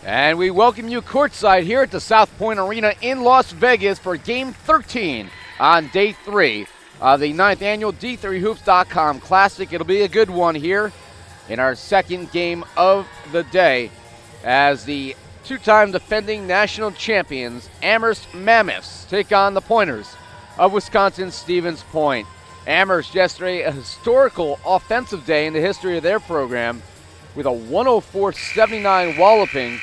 And we welcome you courtside here at the South Point Arena in Las Vegas for Game 13 on Day 3 of the 9th Annual D3Hoops.com Classic. It'll be a good one here in our second game of the day as the two-time defending national champions Amherst Mammoths take on the Pointers of Wisconsin Stevens Point. Amherst yesterday, a historical offensive day in the history of their program with a 104-79 walloping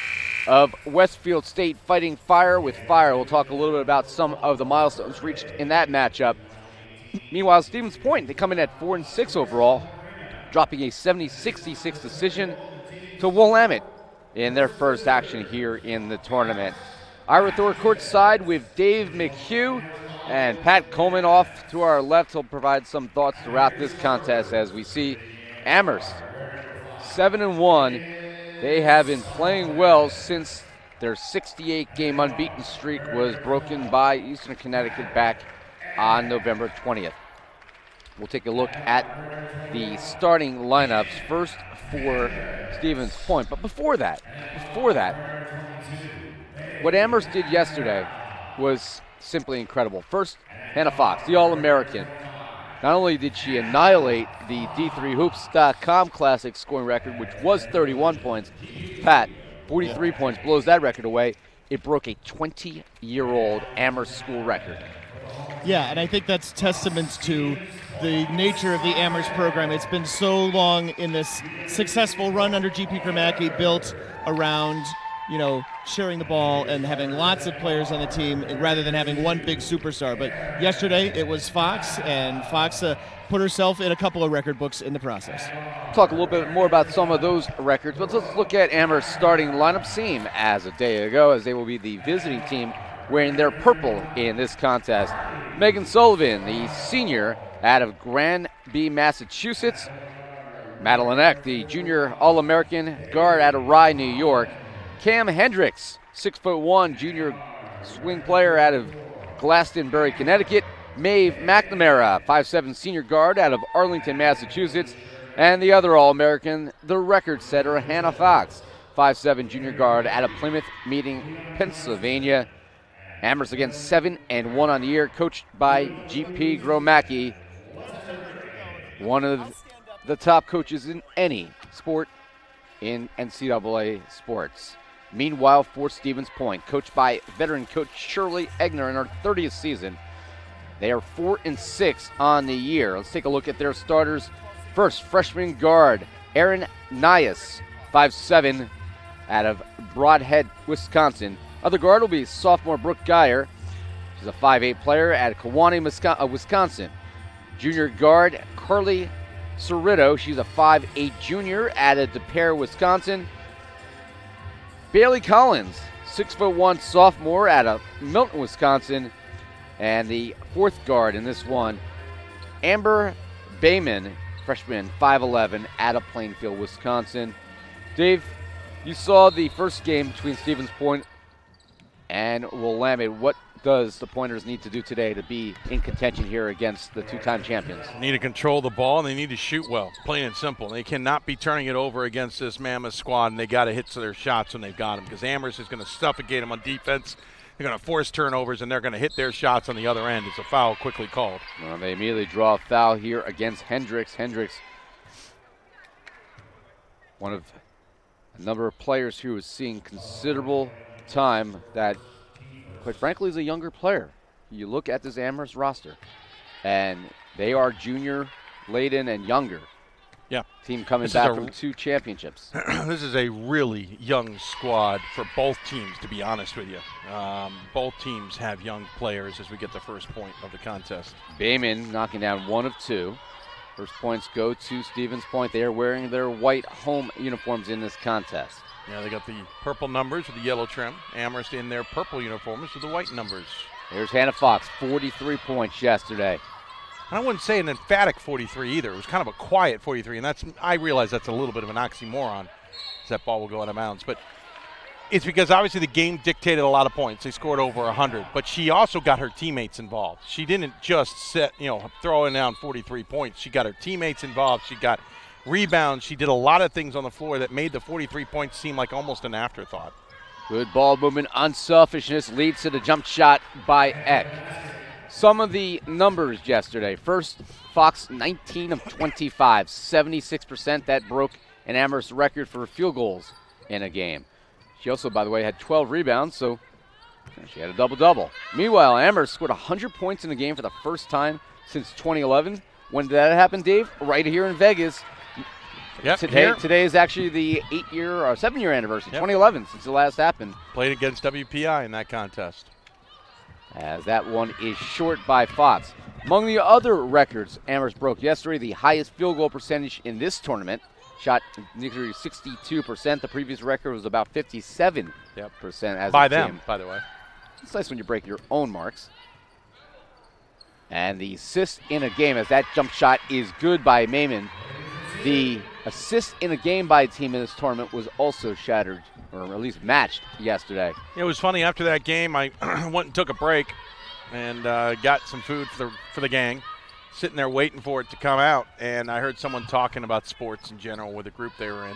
of Westfield State Fighting Fire with Fire. We'll talk a little bit about some of the milestones reached in that matchup. Meanwhile, Stevens Point, they come in at 4-6 overall, dropping a 70-66 decision to Willamette in their first action here in the tournament. Ira Thor courtside with Dave McHugh and Pat Coleman off to our left. He'll provide some thoughts throughout this contest as we see Amherst 7-1. They have been playing well since their 68-game unbeaten streak was broken by Eastern Connecticut back on November 20th. We'll take a look at the starting lineups first for Stevens Point. But before that, what Amherst did yesterday was simply incredible. First, Hannah Fox, the All-American. Not only did she annihilate the D3Hoops.com Classic scoring record, which was 31 points, Pat, 43 points, blows that record away. It broke a 20-year-old Amherst school record. Yeah, and I think that's testament to the nature of the Amherst program. It's been so long in this successful run under G.P. Gramacki, built around, sharing the ball and having lots of players on the team rather than having one big superstar. But yesterday it was Fox, and Fox put herself in a couple of record books in the process. Talk a little bit more about some of those records, but let's look at Amherst's starting lineup, same as a day ago, as they will be the visiting team wearing their purple in this contest. Megan Sullivan, the senior out of Granby, Massachusetts. Madeline Eck, the junior All-American guard out of Rye, New York. Cam Hendricks, 6'1", junior swing player out of Glastonbury, Connecticut. Maeve McNamara, 5'7", senior guard out of Arlington, Massachusetts. And the other All-American, the record setter, Hannah Fox, 5'7", junior guard out of Plymouth Meeting, Pennsylvania. Amherst again 7-1 on the year, coached by G.P. Gromacki, one of the top coaches in any sport in NCAA sports. Meanwhile, for Stevens Point, coached by veteran coach Shirley Egner in her 30th season, they are 4-6 on the year. Let's take a look at their starters. First, freshman guard Erin Nias, 5'7", out of Broadhead, Wisconsin. Other guard will be sophomore Brooke Geyer. She's a 5'8" player out of Kewanee, Wisconsin. Junior guard Carly Cerrito. She's a 5'8" junior out of DePere, Wisconsin. Bailey Collins, 6'1" sophomore out of Milton, Wisconsin. And the fourth guard in this one, Amber Bayman, freshman, 5'11", out of Plainfield, Wisconsin. Dave, you saw the first game between Stevens Point and Willamette. What does the Pointers need to do today to be in contention here against the two-time champions? They need to control the ball, and they need to shoot well, plain and simple. They cannot be turning it over against this Mammoth squad, and they got to hit their shots when they've got them, because Amherst is going to suffocate them on defense. They're going to force turnovers, and they're going to hit their shots on the other end. It's a foul quickly called. Well, they immediately draw a foul here against Hendricks. Hendricks, one of a number of players who is seeing considerable time that, quite frankly, is a younger player. You look at this Amherst roster, and they are junior laden and younger. Yeah. Team coming back from 2 championships. This is a really young squad for both teams, to be honest with you. Both teams have young players as we get the first point of the contest. Bayman knocking down 1 of 2. First points go to Stevens Point. They are wearing their white home uniforms in this contest. Yeah, they got the purple numbers with the yellow trim. Amherst in their purple uniforms with the white numbers. Here's Hannah Fox, 43 points yesterday. I wouldn't say an emphatic 43 either. It was kind of a quiet 43, and I realize that's a little bit of an oxymoron, as that ball will go out of bounds. But it's because obviously the game dictated a lot of points. They scored over 100, but she also got her teammates involved. She didn't just throw in down 43 points. She got her teammates involved. She got rebounds. She did a lot of things on the floor that made the 43 points seem like almost an afterthought. Good ball movement, unselfishness leads to the jump shot by Eck. Some of the numbers yesterday. First, Fox 19 of 25, 76%. That broke an Amherst record for field goals in a game. She also, by the way, had 12 rebounds, so she had a double-double. Meanwhile, Amherst scored 100 points in the game for the first time since 2011. When did that happen, Dave? Right here in Vegas. Yep, Today is actually the 7-year anniversary, 2011, since it last happened. Played against WPI in that contest. As that one is short by Fox. Among the other records Amherst broke yesterday, the highest field goal percentage in this tournament, shot nearly 62%. The previous record was about 57%. As by a them, team. by the way. It's nice when you break your own marks. And the assist in a game, as that jump shot is good by Maiman. The assist in a game by a team in this tournament was also shattered, or at least matched yesterday. It was funny, after that game, I went and took a break and got some food for the gang, sitting there waiting for it to come out, and I heard someone talking about sports in general with the group they were in.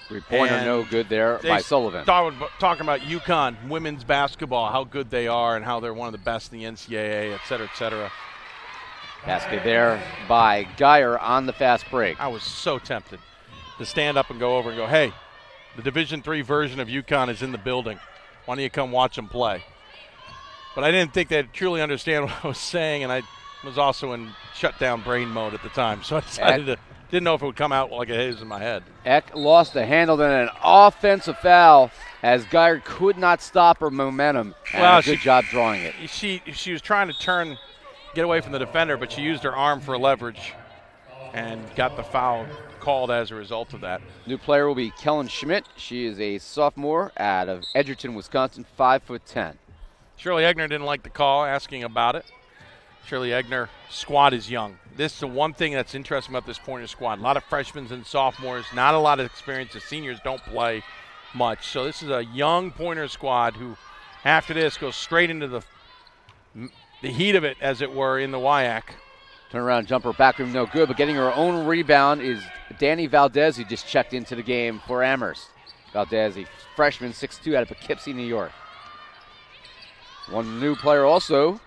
Three-pointer no good there by Sullivan. Talking about UConn women's basketball, how good they are and how they're one of the best in the NCAA, et cetera, et cetera. Basket there by Geyer on the fast break. I was so tempted to stand up and go over and go, hey, the Division III version of UConn is in the building. Why don't you come watch them play? But I didn't think they'd truly understand what I was saying, and I was also in shutdown brain mode at the time. So I decided didn't know if it would come out like it is in my head. Eck lost the handle, then an offensive foul as Geyer could not stop her momentum. And good job drawing it. She was trying to get away from the defender, but she used her arm for leverage and got the foul called as a result of that. New player will be Kellen Schmidt. She is a sophomore out of Edgerton, Wisconsin, 5'10". Shirley Egner didn't like the call, asking about it. Shirley Egner squad is young. This is the one thing that's interesting about this Pointer squad. A lot of freshmen and sophomores, not a lot of experience. The seniors don't play much. So this is a young Pointer squad who, after this, goes straight into the heat of it, as it were, in the WIAC. Turnaround jumper, back room, no good, but getting her own rebound is Danny Valdez, who just checked into the game for Amherst. Valdez, a freshman, 6'2", out of Poughkeepsie, New York. One new player also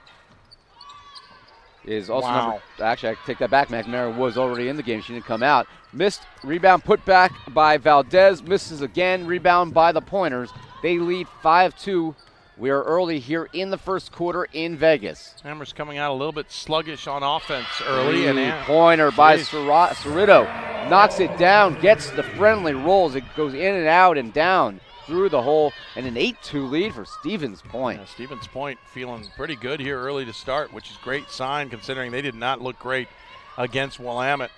is also actually, I take that back. McNamara was already in the game. She didn't come out. Missed rebound put back by Valdez. Misses again. Rebound by the Pointers. They lead 5-2. We are early here in the first quarter in Vegas. Amherst coming out a little bit sluggish on offense early. Pointer by Cerrito. Knocks it down. Gets the friendly rolls. It goes in and out and down through the hole, and an 8-2 lead for Stevens Point. Yeah, Stevens Point feeling pretty good here early to start, which is a great sign considering they did not look great against Willamette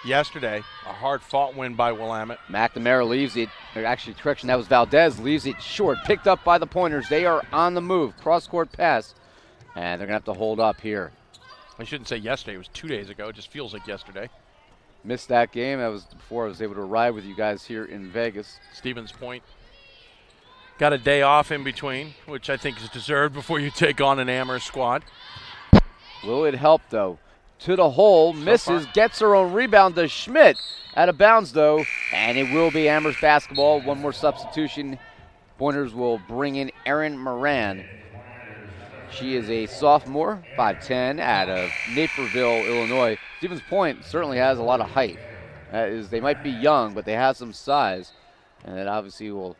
yesterday. A hard-fought win by Willamette. McNamara leaves it, or actually, correction, that was Valdez, leaves it short. Picked up by the Pointers. They are on the move. Cross-court pass, and they're going to have to hold up here. I shouldn't say yesterday. It was 2 days ago. It just feels like yesterday. Missed that game. That was before I was able to ride with you guys here in Vegas. Stevens Point got a day off in between, which I think is deserved before you take on an Amherst squad. Will it help, though? To the hole, misses, gets her own rebound to Schmidt. Out of bounds, though, and it will be Amherst basketball. One more substitution. Pointers will bring in Erin Moran. She is a sophomore, 5'10", out of Naperville, Illinois. Stevens Point certainly has a lot of height. They might be young, but they have some size, and that obviously will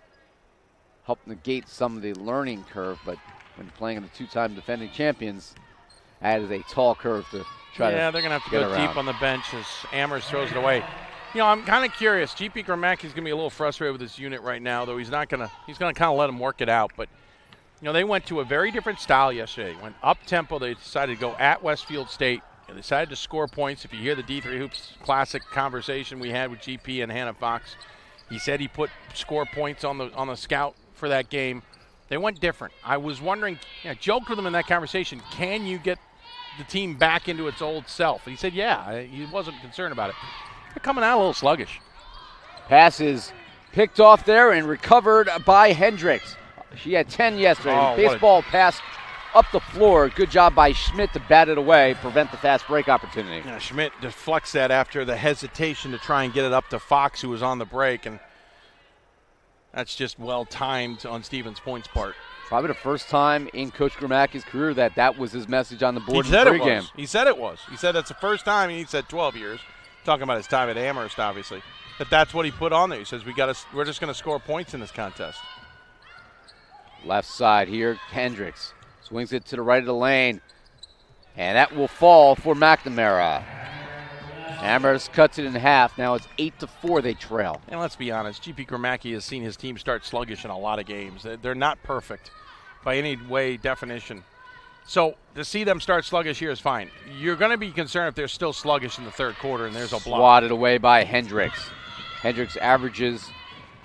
help negate some of the learning curve. But when playing in the two-time defending champions, that is a tall curve to try to. Yeah, they're going to have to go deep on the bench as Amherst throws it away. You know, I'm kind of curious. GP Gramaki's going to be a little frustrated with this unit right now, though he's going to kind of let them work it out. But you know, they went to a very different style yesterday. Went up-tempo. They decided to go at Westfield State. They decided to score points. If you hear the D3 Hoops classic conversation we had with GP and Hannah Fox, he said he put score points on the scout for that game. They went different. I was wondering, joked with him in that conversation, can you get the team back into its old self? And he said, yeah, he wasn't concerned about it. They're coming out a little sluggish. Passes picked off there and recovered by Hendricks. She had 10 yesterday. Baseball pass up the floor. Good job by Schmidt to bat it away, prevent the fast break opportunity. Yeah, Schmidt deflects that after the hesitation to try and get it up to Fox, who was on the break. And That's just well timed on Stevens' points part. Probably the first time in Coach Gromacki's career that was his message on the board He in said the it pregame. was. He said it was. He said that's the first time, and he said 12 years. Talking about his time at Amherst, obviously. But that's what he put on there. He says we're just going to score points in this contest. Left side here, Hendricks swings it to the right of the lane, and that will fall for McNamara. Amherst cuts it in half. Now it's 8-4 they trail. And let's be honest, G.P. Gromacki has seen his team start sluggish in a lot of games. They're not perfect by any way, definition. So to see them start sluggish here is fine. You're going to be concerned if they're still sluggish in the third quarter and there's a block. Swatted away by Hendricks. Hendricks averages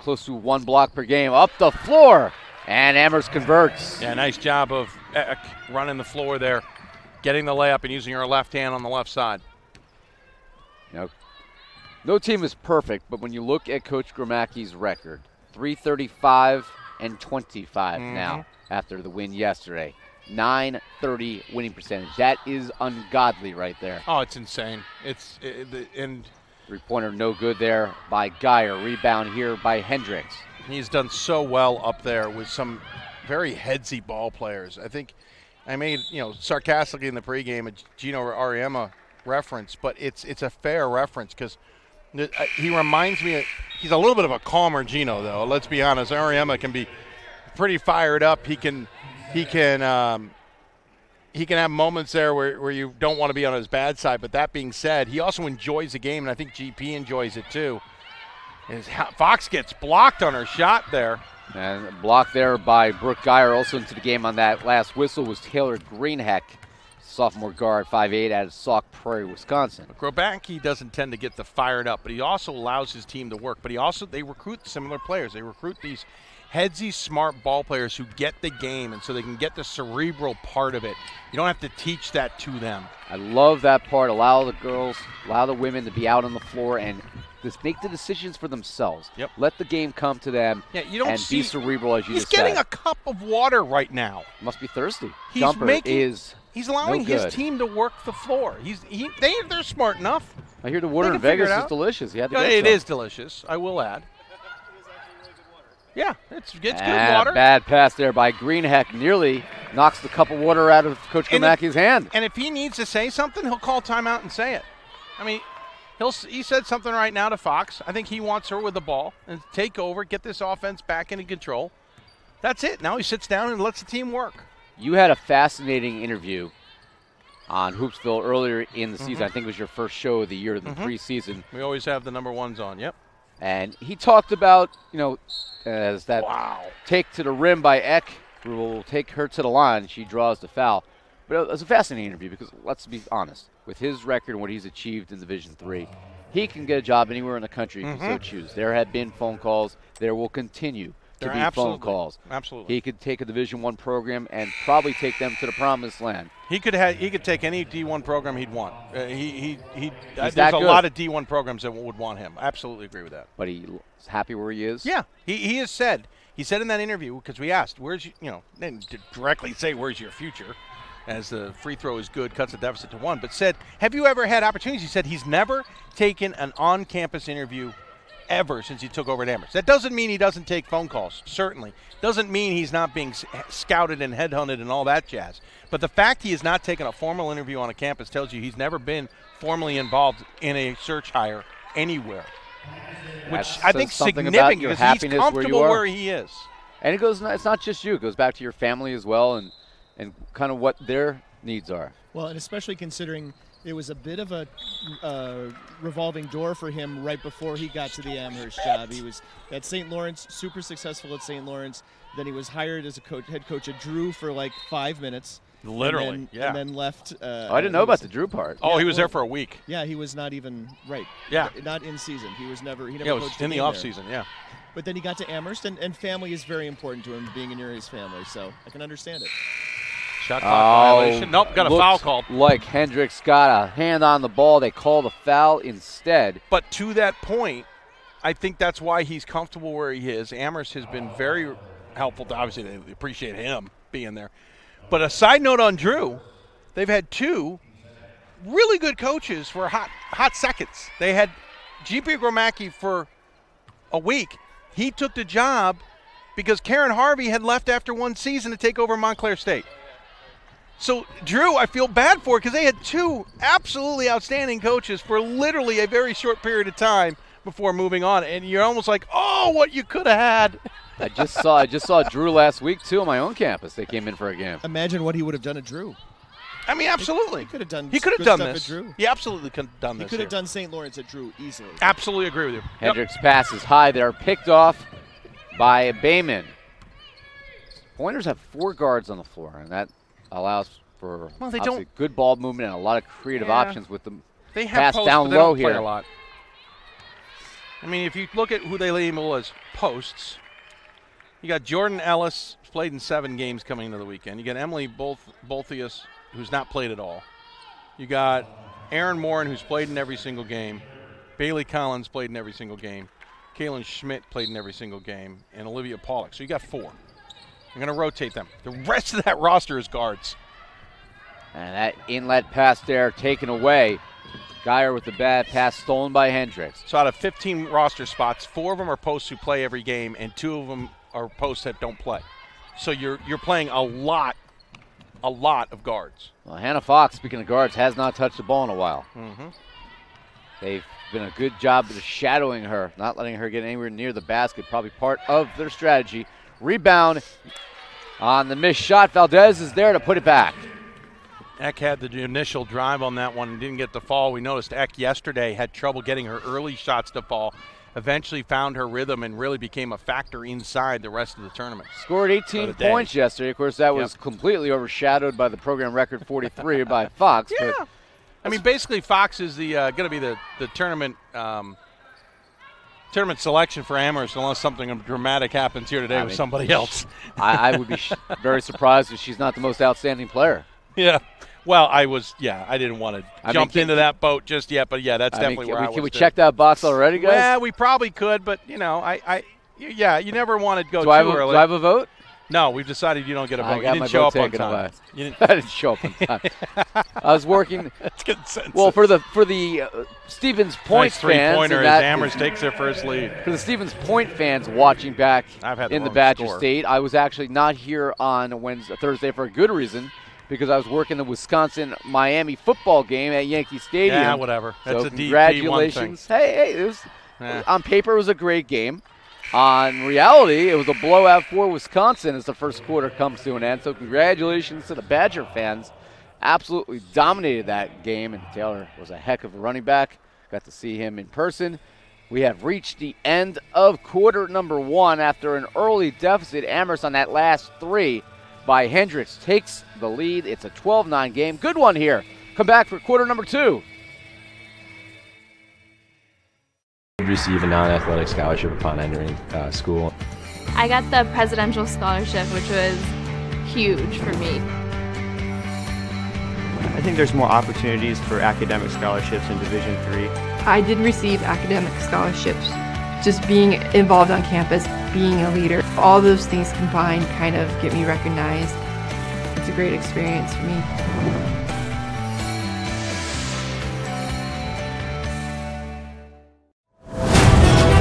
close to 1 block per game. Up the floor, and Amherst converts. Yeah, nice job of Eck running the floor there, getting the layup and using her left hand on the left side. You know, no team is perfect, but when you look at Coach Gromacki's record, 335-25 now after the win yesterday. 930 winning percentage. That is ungodly right there. Oh, it's insane. And three-pointer no good there by Geyer. Rebound here by Hendricks. He's done so well up there with some very headsy ball players. I think I made, sarcastically in the pregame a Gino Ariema reference, but it's a fair reference because he reminds me he's a little bit of a calmer Gino, though. Let's be honest. Ariema can be pretty fired up. He can have moments there where you don't want to be on his bad side. But that being said, he also enjoys the game, and I think GP enjoys it too. Fox gets blocked on her shot there. And blocked there by Brooke Geyer. Also into the game on that last whistle was Taylor Greenheck, sophomore guard, 5'8", out of Sauk Prairie, Wisconsin. Gromacki doesn't tend to get the fired up, but he also allows his team to work. But they recruit similar players. They recruit these headsy, smart ball players who get the game, and so they can get the cerebral part of it. You don't have to teach that to them. I love that part. Allow the women to be out on the floor and just make the decisions for themselves. Yep. Let the game come to them and be cerebral, as you just said. He's getting a cup of water right now. Must be thirsty. He's allowing his team to work the floor. They're smart enough. I hear the water in Vegas is delicious. It is delicious, I will add. Yeah, it's good water. Bad pass there by Greenheck. Nearly knocks the cup of water out of Coach Gromacki's hand. And if he needs to say something, he'll call timeout and say it. I mean, he said something right now to Fox. I think he wants her with the ball and take over, get this offense back into control. That's it. Now he sits down and lets the team work. You had a fascinating interview on Hoopsville earlier in the season. I think it was your first show of the year, the preseason. We always have the number ones on, yep. And he talked about, as that take to the rim by Eck, who will take her to the line. She draws the foul. But it was a fascinating interview because, let's be honest, with his record and what he's achieved in Division III, he can get a job anywhere in the country if he so choose. There have been phone calls. There will continue to be phone calls. Absolutely. He could take a Division I program and probably take them to the promised land. He could take any D1 program he'd want. There's a lot of D1 programs that would want him. Absolutely agree with that. But he's happy where he is? Yeah. He said in that interview, because we asked, didn't directly say where's your future, as the free throw is good, cuts the deficit to 1, but said, have you ever had opportunities? He said he's never taken an on-campus interview ever since he took over at Amherst. That doesn't mean he doesn't take phone calls, certainly. Doesn't mean he's not being scouted and headhunted and all that jazz. But the fact he has not taken a formal interview on a campus tells you he's never been formally involved in a search hire anywhere. Which I think is significant because he's comfortable where he is. And it's not just you. It goes back to your family as well and kind of what their needs are. Well, and especially considering it was a bit of a revolving door for him right before he got to the Amherst job. He was at St. Lawrence, super successful at St. Lawrence. Then he was hired as a head coach at Drew for like 5 minutes. Literally, and then left. I didn't know about the Drew part. Oh, he was there for a week. Yeah, he was not even Yeah, not in season. He never it was coached in the off season. Yeah. But then he got to Amherst, and family is very important to him, being near his family. So I can understand it. Shot clock violation. Nope, got a foul called. Like Hendricks got a hand on the ball. They called a foul instead. But to that point, I think that's why he's comfortable where he is. Amherst has been very helpful. Obviously, they appreciate him being there. But a side note on Drew, they've had 2 really good coaches for hot seconds. They had G.P. Gromacki for a week. he took the job because Karen Harvey had left after one season to take over Montclair State. So, Drew, I feel bad for it because they had two absolutely outstanding coaches for literally a very short period of time before moving on. And you're almost like, oh, what you could have had. I just saw Drew last week, too, on my own campus. They came in for a game. Imagine what he would have done at Drew. I mean, absolutely. He could have done. He could have done this. Drew. He absolutely could have done this. He could have done St. Lawrence at Drew easily. Absolutely agree with you. Hendricks passes high there, picked off by Bayman. Pointers have 4 guards on the floor, and that allows for good ball movement and a lot of creative options with them. They have pass down low here. A lot. I mean, if you look at who they label as posts, you got Jordan Ellis, who's played in 7 games coming into the weekend. You got Emily Bolthius, who's not played at all. You got Aaron Morin, who's played in every single game. Bailey Collins played in every single game. Kaylin Schmidt played in every single game. And Olivia Pollock. So you got 4. I'm going to rotate them. The rest of that roster is guards. And that inlet pass there taken away. Geyer with the bad pass stolen by Hendricks. So out of 15 roster spots, 4 of them are posts who play every game, and 2 of them are posts that don't play. So you're playing a lot of guards. Well, Hannah Fox, speaking of guards, has not touched the ball in a while. Mm-hmm. They've been a good job of shadowing her, not letting her get anywhere near the basket, probably part of their strategy. Rebound on the missed shot. Valdez is there to put it back. Eck had the initial drive on that one and didn't get the fall. We noticed Eck yesterday had trouble getting her early shots to fall. Eventually found her rhythm and really became a factor inside the rest of the tournament. Scored 18 points yesterday. Of course, that was completely overshadowed by the program record 43 by Fox. Yeah. But I mean, basically, Fox is the going to be the tournament tournament selection for Amherst unless something dramatic happens here today with somebody else. I would be very surprised if she's not the most outstanding player. Yeah. Well, I didn't want to jump into that boat just yet, but that's definitely where I was. Can we check that box already, guys? Yeah, we probably could, but you never want to go too early. Do I have a vote? No, we've decided you don't get a vote. I got you didn't my show vote up on taken time. away. I didn't show up on time. I was working. That's consensus. Well, for the Stevens Point nice fans, three-pointer as Amherst takes their first lead. For the Stevens Point fans watching back in the Badger State, I was actually not here on Thursday for a good reason. Because I was working the Wisconsin-Miami football game at Yankee Stadium. Yeah, whatever. That's a congratulations. DP1 thing. Hey, it was on paper it was a great game. On reality, it was a blowout for Wisconsin as the first quarter comes to an end. So congratulations to the Badger fans. Absolutely dominated that game, and Taylor was a heck of a running back. Got to see him in person. We have reached the end of quarter number 1 after an early deficit. Amherst on that last 3 by Hendricks takes the lead. It's a 12-9 game. Good one here. Come back for quarter number 2. Receive a non-athletic scholarship upon entering school. I got the presidential scholarship, which was huge for me. I think there's more opportunities for academic scholarships in Division III. I did receive academic scholarships. Just being involved on campus, being a leader, all those things combined kind of get me recognized. It's a great experience for me.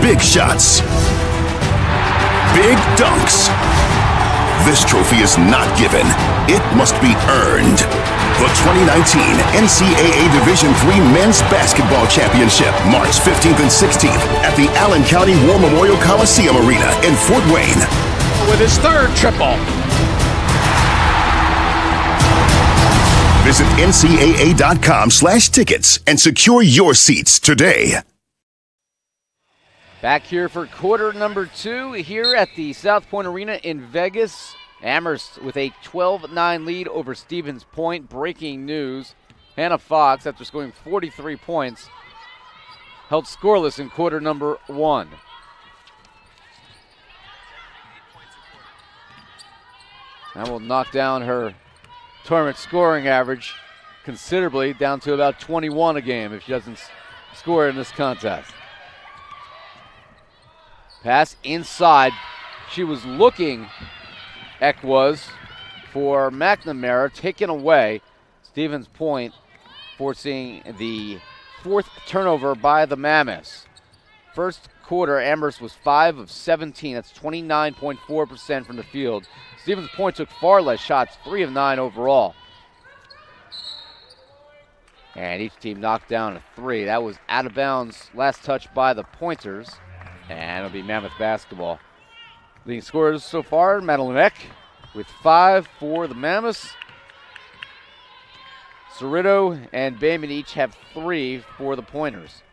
Big shots. Big dunks. This trophy is not given. It must be earned. The 2019 NCAA Division III Men's Basketball Championship, March 15th and 16th at the Allen County War Memorial Coliseum Arena in Fort Wayne. With his third triple. Visit ncaa.com/tickets and secure your seats today. Back here for quarter number 2 here at the South Point Arena in Vegas. Amherst with a 12-9 lead over Stevens Point. Breaking news, Hannah Fox, after scoring 43 points, held scoreless in quarter number 1. That will knock down her tournament scoring average considerably, down to about 21 a game if she doesn't score in this contest. Pass inside. She was looking, Eck was, for McNamara, taken away. Stevens Point forcing the 4th turnover by the Mammoths. first quarter, Amherst was 5 of 17. That's 29.4% from the field. Stevens Point took far less shots, 3 of 9 overall. And each team knocked down a 3. That was out of bounds. Last touch by the Pointers. And it'll be Mammoth basketball. Leading scorers so far, Madeleine with 5 for the Mammoths. Cerrito and Bayman each have 3 for the Pointers.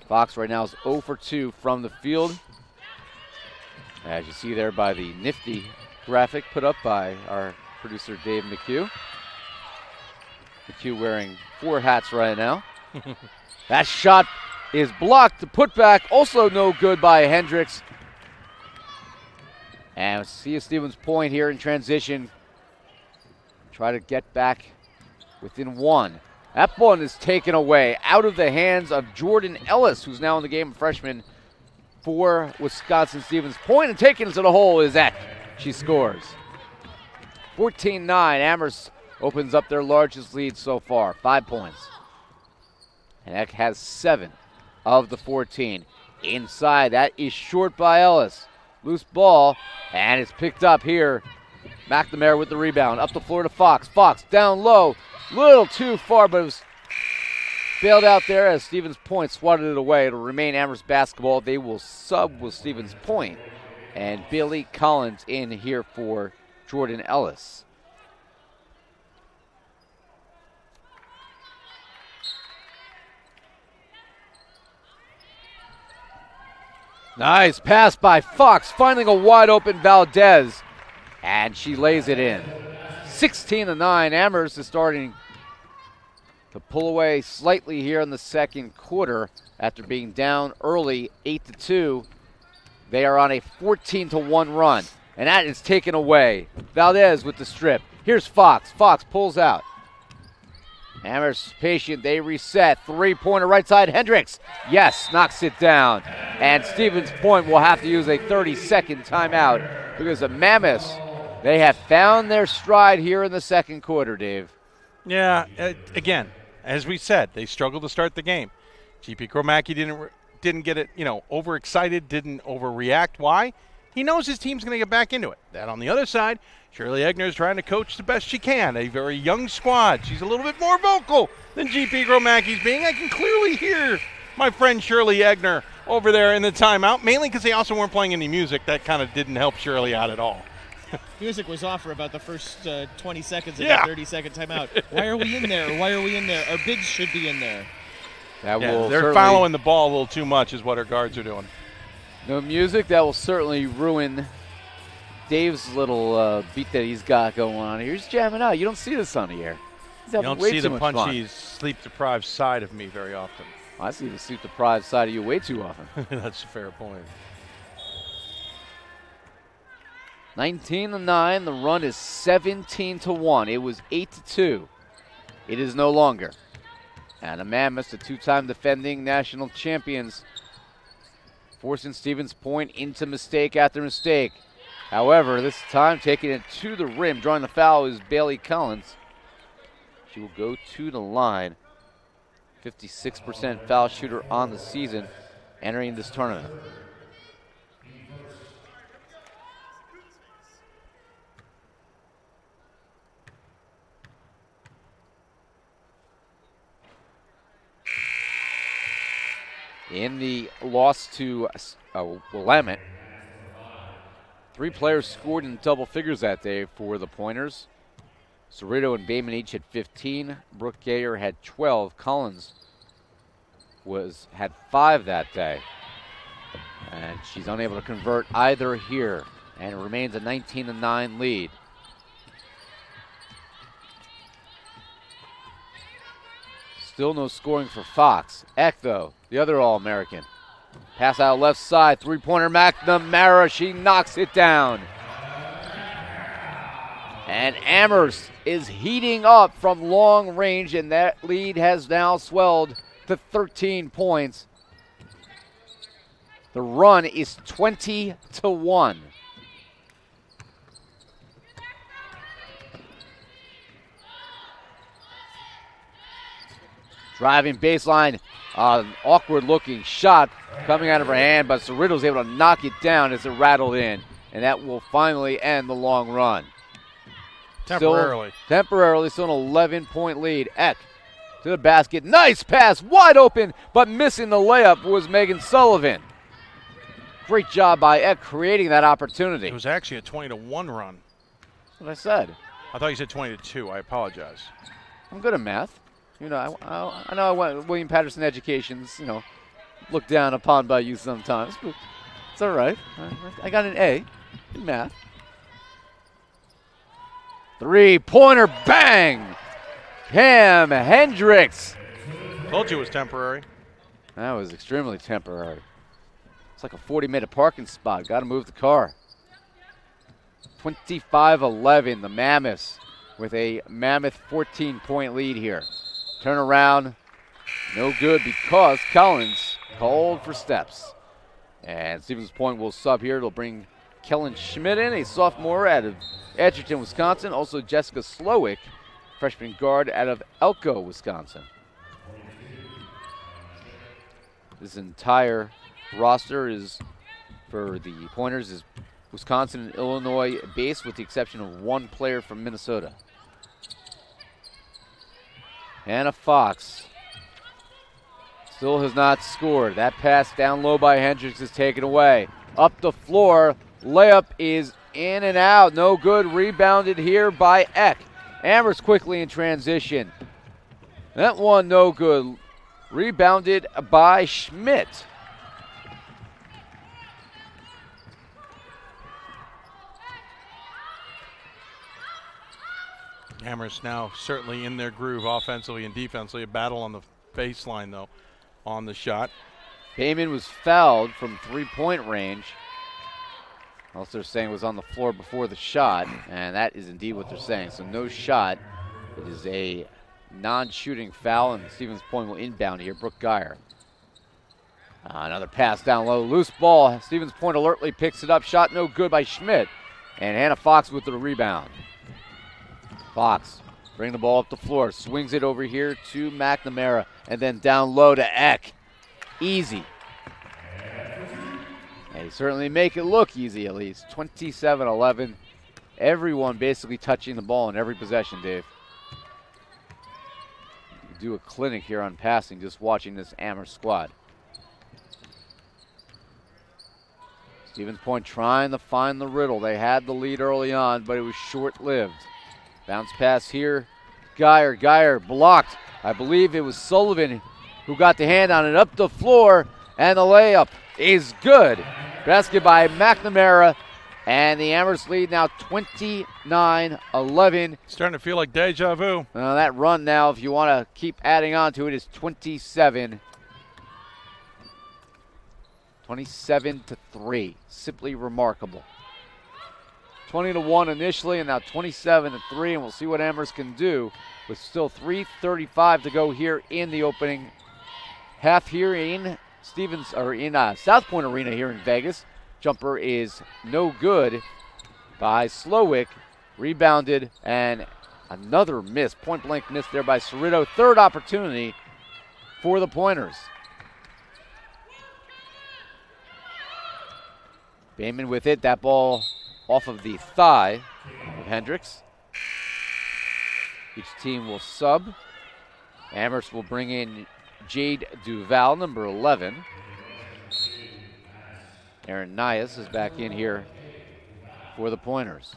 Fox right now is 0 for 2 from the field. As you see there by the nifty graphic put up by our producer Dave McHugh. McHugh wearing 4 hats right now. That shot is blocked. The putback also no good by Hendricks. And see a Stevens Point here in transition. Try to get back within 1. That one is taken away out of the hands of Jordan Ellis, who's now in the game, a freshman for Wisconsin Stevens Point, and taking it to the hole is Eck. She scores. 14-9. Amherst opens up their largest lead so far, 5 points. And Eck has 7 of the 14. Inside, that is short by Ellis. Loose ball, and it's picked up here. McNamara with the rebound, up the floor to Fox. Fox down low, little too far, but it was bailed out there as Stevens Point swatted it away. It'll remain Amherst basketball. They will sub with Stevens Point. And Billy Collins in here for Jordan Ellis. Nice pass by Fox, finding a wide open Valdez, and she lays it in. 16-9. Amherst is starting to pull away slightly here in the second quarter after being down early, 8-2. They are on a 14-1 run, and that is taken away. Valdez with the strip. Here's Fox. Fox pulls out. Amherst patient, they reset. 3-pointer right side, Hendricks. Yes, knocks it down. And Stevens Point will have to use a 30-second timeout because the Mammoths, they have found their stride here in the second quarter, Dave. Yeah, again, as we said, they struggled to start the game. GP Kromacki didn't get it, overexcited, didn't overreact. Why? He knows his team's going to get back into it. That on the other side, Shirley Egner is trying to coach the best she can. A very young squad. She's a little bit more vocal than GP Kromacki's being. I can clearly hear my friend Shirley Egner over there in the timeout, mainly because they also weren't playing any music. That kind of didn't help Shirley out at all. Music was off for about the first 20 seconds of that 30-second timeout. Why are we in there? Why are we in there? Our bigs should be in there. They're following the ball a little too much is what our guards are doing. No music, that will certainly ruin Dave's little beat that he's got going on here. He's jamming out. You don't see this on the air. You don't see the punchy, sleep-deprived side of me very often. I see the sleep-deprived side of you way too often. That's a fair point. 19-9. The run is 17-1. It was 8-2. It is no longer. And the Mammoths, the 2-time defending national champions, forcing Stevens Point into mistake after mistake. However, this time taking it to the rim, drawing the foul is Bailey Collins. She will go to the line. 56% foul shooter on the season, entering this tournament. In the loss to Willamette, 3 players scored in double figures that day for the Pointers. Cerrito and Bayman each had 15. Brooke Gayer had 12. Collins had 5 that day. And she's unable to convert either here. And it remains a 19-9 lead. Still no scoring for Fox. Eck, though, the other All-American. Pass out left side, 3-pointer McNamara. She knocks it down. And Amherst is heating up from long range, and that lead has now swelled to 13 points. The run is 20-1. Driving baseline, awkward looking shot coming out of her hand, but Cerrito's able to knock it down as it rattled in. And that will finally end the long run. Temporarily. Still an 11-point lead. Eck to the basket. Nice pass, wide open, but missing the layup was Megan Sullivan. Great job by Eck creating that opportunity. It was actually a 20-1 run. That's what I said. I thought you said 20-2. I apologize. I'm good at math. You know, I know I went William Patterson Education's, you know, looked down upon by you sometimes, but it's all right. I got an A in math. Three-pointer, bang! Cam Hendricks. Told you it was temporary. That was extremely temporary. It's like a 40-minute parking spot. Got to move the car. 25-11, the Mammoths with a mammoth 14-point lead here. Turn around, no good because Collins called for steps. And Stevens Point will sub here. It'll bring Kellen Schmidt in, a sophomore out of Edgerton, Wisconsin. Also Jessica Slowick, freshman guard out of Elko, Wisconsin. This entire roster is, for the Pointers, is Wisconsin and Illinois based, with the exception of one player from Minnesota. Hannah Fox still has not scored. That pass down low by Hendricks is taken away. Up the floor, layup is in and out. No good. Rebounded here by Eck. Amherst quickly in transition. That one no good. Rebounded by Schmidt. Amherst now certainly in their groove offensively and defensively. A battle on the baseline, though, on the shot. Bayman was fouled from three-point range. Also they're saying was on the floor before the shot, and that is indeed what they're saying. So no shot. It is a non-shooting foul, and Stevens Point will inbound here. Brooke Geyer. Another pass down low. Loose ball. Stevens Point alertly picks it up. Shot no good by Schmidt. And Hannah Fox with the rebound. Fox bring the ball up the floor. Swings it over here to McNamara. And then down low to Eck. Easy. And he certainly make it look easy, at least. 27-11. Everyone basically touching the ball in every possession, Dave. Do a clinic here on passing, just watching this Amherst squad. Stevens Point trying to find the riddle. They had the lead early on, but it was short-lived. Bounce pass here. Geyer blocked. I believe it was Sullivan who got the hand on it up the floor, and the layup is good. Basket by McNamara, and the Amherst lead now 29-11. Starting to feel like deja vu. That run now, if you want to keep adding on to it, is 27. 27-3. Simply remarkable. 20-1 initially, and now 27-3, and we'll see what Amherst can do with still 3:35 to go here in the opening half here in South Point Arena here in Vegas. Jumper is no good by Slowick. Rebounded, and another miss, point-blank miss there by Cerrito. Third opportunity for the Pointers. Bayman with it. That ball off of the thigh of Hendricks. Each team will sub. Amherst will bring in Jade Duval, number 11. Aaron Nias is back in here for the Pointers.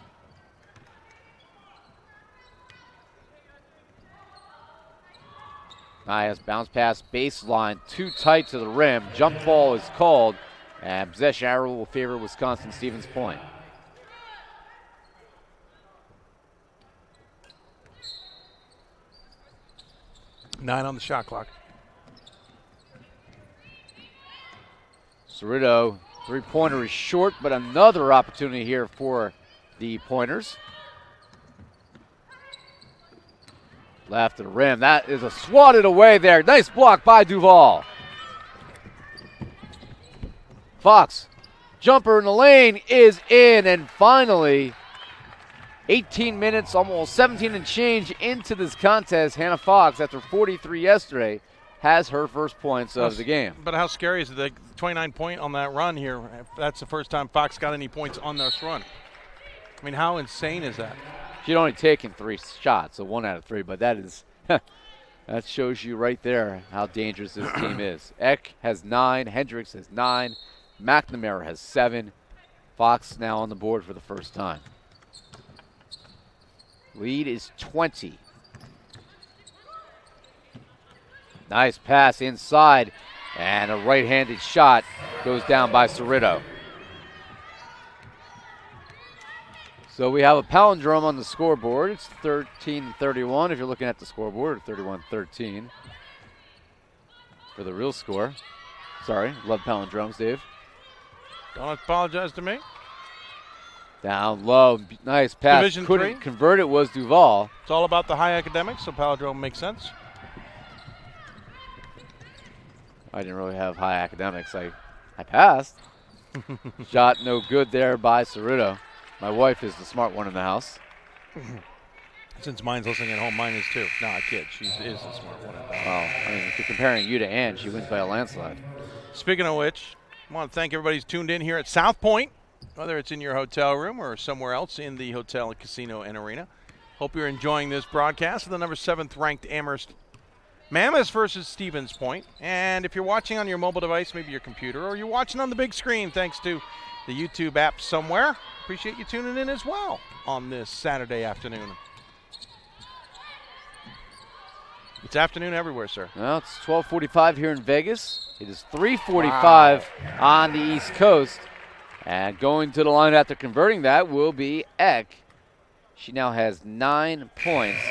Nias bounce pass baseline, too tight to the rim. Jump ball is called, and possession arrow will favor Wisconsin Stevens Point. Nine on the shot clock. Cerrito, three-pointer is short, but another opportunity here for the Pointers. Left to the rim. That is a swatted away there. Nice block by Duval. Fox, jumper in the lane is in, and finally 18 minutes, almost 17 and change into this contest. Hannah Fox, after 43 yesterday, has her first points of the game. But how scary is the 29-point on that run here? If that's the first time Fox got any points on this run. I mean, how insane is that? She'd only taken 3 shots, so 1 out of 3, but that is that shows you right there how dangerous this team is. Eck has 9, Hendricks has 9, McNamara has 7. Fox now on the board for the first time. Lead is 20. Nice pass inside, and a right-handed shot goes down by Cerrito. So we have a palindrome on the scoreboard. It's 13-31 if you're looking at the scoreboard, or 31-13 for the real score. Sorry, love palindromes, Dave. Don't apologize to me. Down low, nice pass. Division Couldn't 3. convert it, was Duval. It's all about the high academics, so palindrome makes sense. I didn't really have high academics. I passed. Shot no good there by Cerrito. My wife is the smart one in the house. Since mine's listening at home, mine is too. No, I kid. She is the smart one at the house. Well, I mean, if you're comparing you to Ann, she wins by a landslide. Speaking of which, I want to thank everybody who's tuned in here at South Point, whether it's in your hotel room or somewhere else in the hotel, casino, and arena. Hope you're enjoying this broadcast of the number 7th ranked Amherst Mammoths versus Stevens Point. And if you're watching on your mobile device, maybe your computer, or you're watching on the big screen thanks to the YouTube app somewhere, appreciate you tuning in as well on this Saturday afternoon. It's afternoon everywhere, sir. Well, it's 12:45 here in Vegas. It is 3:45 on the East Coast. And going to the line after converting that will be Eck. She now has 9 points.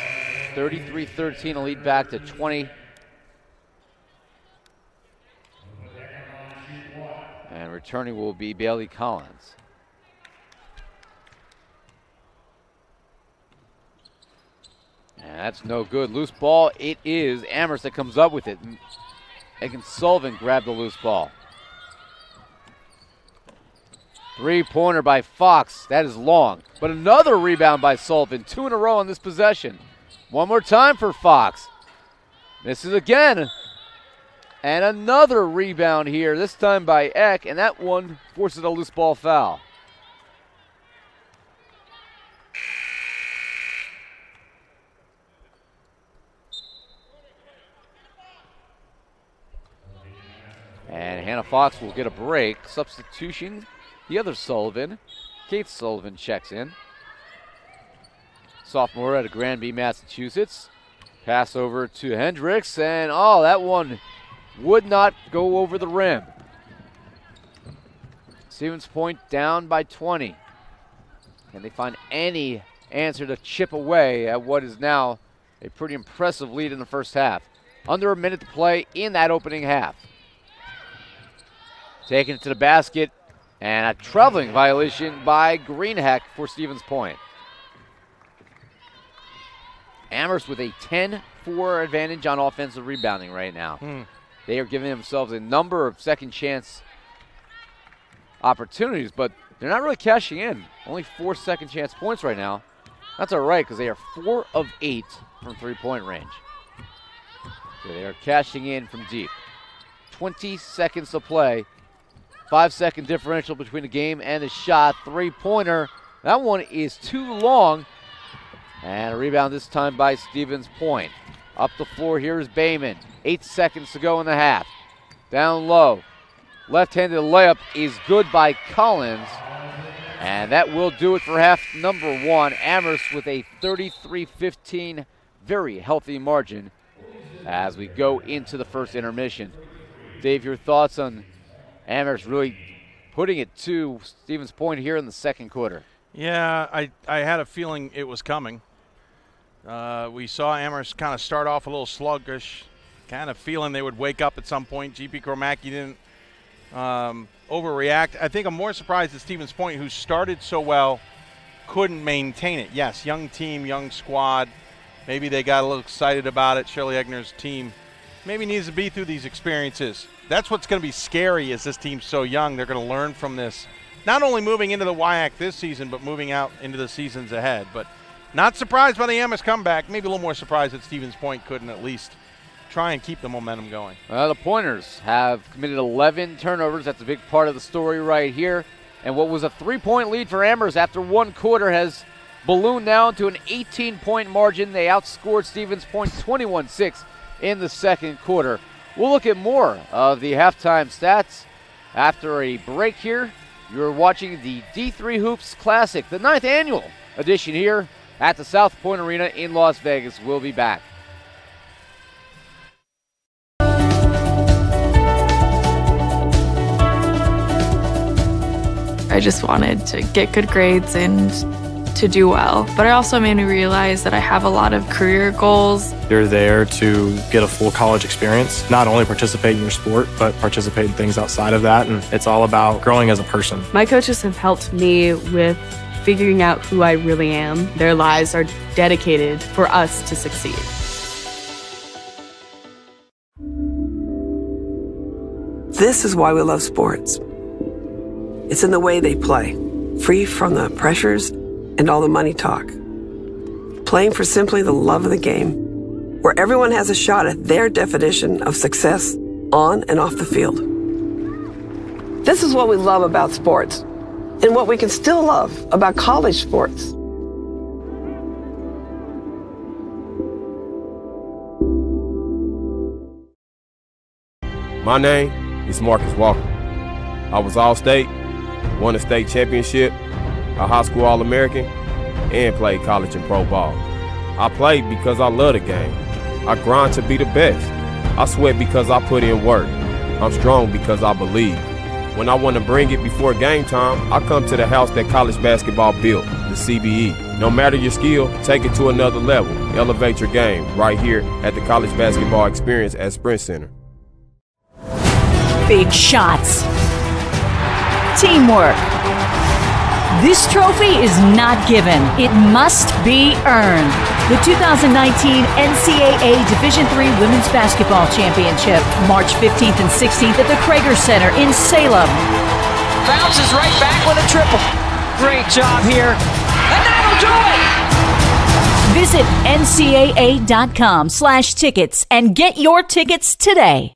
33-13, a lead back to 20. And returning will be Bailey Collins. And that's no good. Loose ball. It is Amherst that comes up with it. Megan Sullivan grabbed the loose ball. 3-pointer by Fox. That is long. But another rebound by Sullivan. 2 in a row on this possession. One more time for Fox. Misses again. And another rebound here, this time by Eck, and that one forces a loose ball foul. And Hannah Fox will get a break. Substitution, the other Sullivan. Kate Sullivan checks in. Sophomore out of Granby, Massachusetts. Pass over to Hendricks, and that one would not go over the rim. Stevens Point down by 20. Can they find any answer to chip away at what is now a pretty impressive lead in the first half? Under a minute to play in that opening half. Taking it to the basket, and a traveling violation by Greenheck for Stevens Point. Amherst with a 10-4 advantage on offensive rebounding right now. They are giving themselves a number of second chance opportunities, but they're not really cashing in. Only 4 second chance points right now. That's all right, because they are 4 of 8 from three-point range. So they are cashing in from deep. 20 seconds to play. 5-second differential between the game and the shot. 3-pointer. That one is too long. And a rebound this time by Stevens Point. Up the floor, here is Bayman. 8 seconds to go in the half. Down low. Left-handed layup is good by Collins. And that will do it for half number 1. Amherst with a 33-15, very healthy margin as we go into the first intermission. Dave, your thoughts on Amherst really putting it to Stevens Point here in the second quarter? Yeah, I had a feeling it was coming. We saw Amherst kind of start off a little sluggish, kind of feeling they would wake up at some point. GP Kromacki didn't overreact. I think I'm more surprised at Stevens Point, who started so well, couldn't maintain it. Yes, young team, young squad. Maybe they got a little excited about it. Shirley Egner's team maybe needs to be through these experiences. That's what's going to be scary is this team's so young. They're going to learn from this. Not only moving into the WIAC this season, but moving out into the seasons ahead. But not surprised by the Amherst comeback. Maybe a little more surprised that Stevens Point couldn't at least try and keep the momentum going. The Pointers have committed 11 turnovers. That's a big part of the story right here. And what was a 3-point lead for Amherst after one quarter has ballooned down to an 18-point margin. They outscored Stevens Point 21-6 in the second quarter. We'll look at more of the halftime stats after a break here. You're watching the D3 Hoops Classic, the 9th annual edition here at the South Point Arena in Las Vegas. We'll be back. I just wanted to get good grades and to do well. But it also made me realize that I have a lot of career goals. You're there to get a full college experience, not only participate in your sport, but participate in things outside of that. And it's all about growing as a person. My coaches have helped me with figuring out who I really am. Their lives are dedicated for us to succeed. This is why we love sports. It's in the way they play, free from the pressures and all the money talk. Playing for simply the love of the game, where everyone has a shot at their definition of success on and off the field. This is what we love about sports, and what we can still love about college sports. My name is Marcus Walker. I was All-State, won a state championship, a high school All-American, and played college and pro ball. I played because I love the game. I grind to be the best. I sweat because I put in work. I'm strong because I believe. When I want to bring it before game time, I come to the house that college basketball built, the CBE. No matter your skill, take it to another level. Elevate your game right here at the College Basketball Experience at Sprint Center. Big shots. Teamwork. This trophy is not given. It must be earned. The 2019 NCAA Division III Women's Basketball Championship, March 15th and 16th at the Krager Center in Salem. Bounces right back with a triple. Great job here. And that'll do it! Visit ncaa.com/tickets and get your tickets today.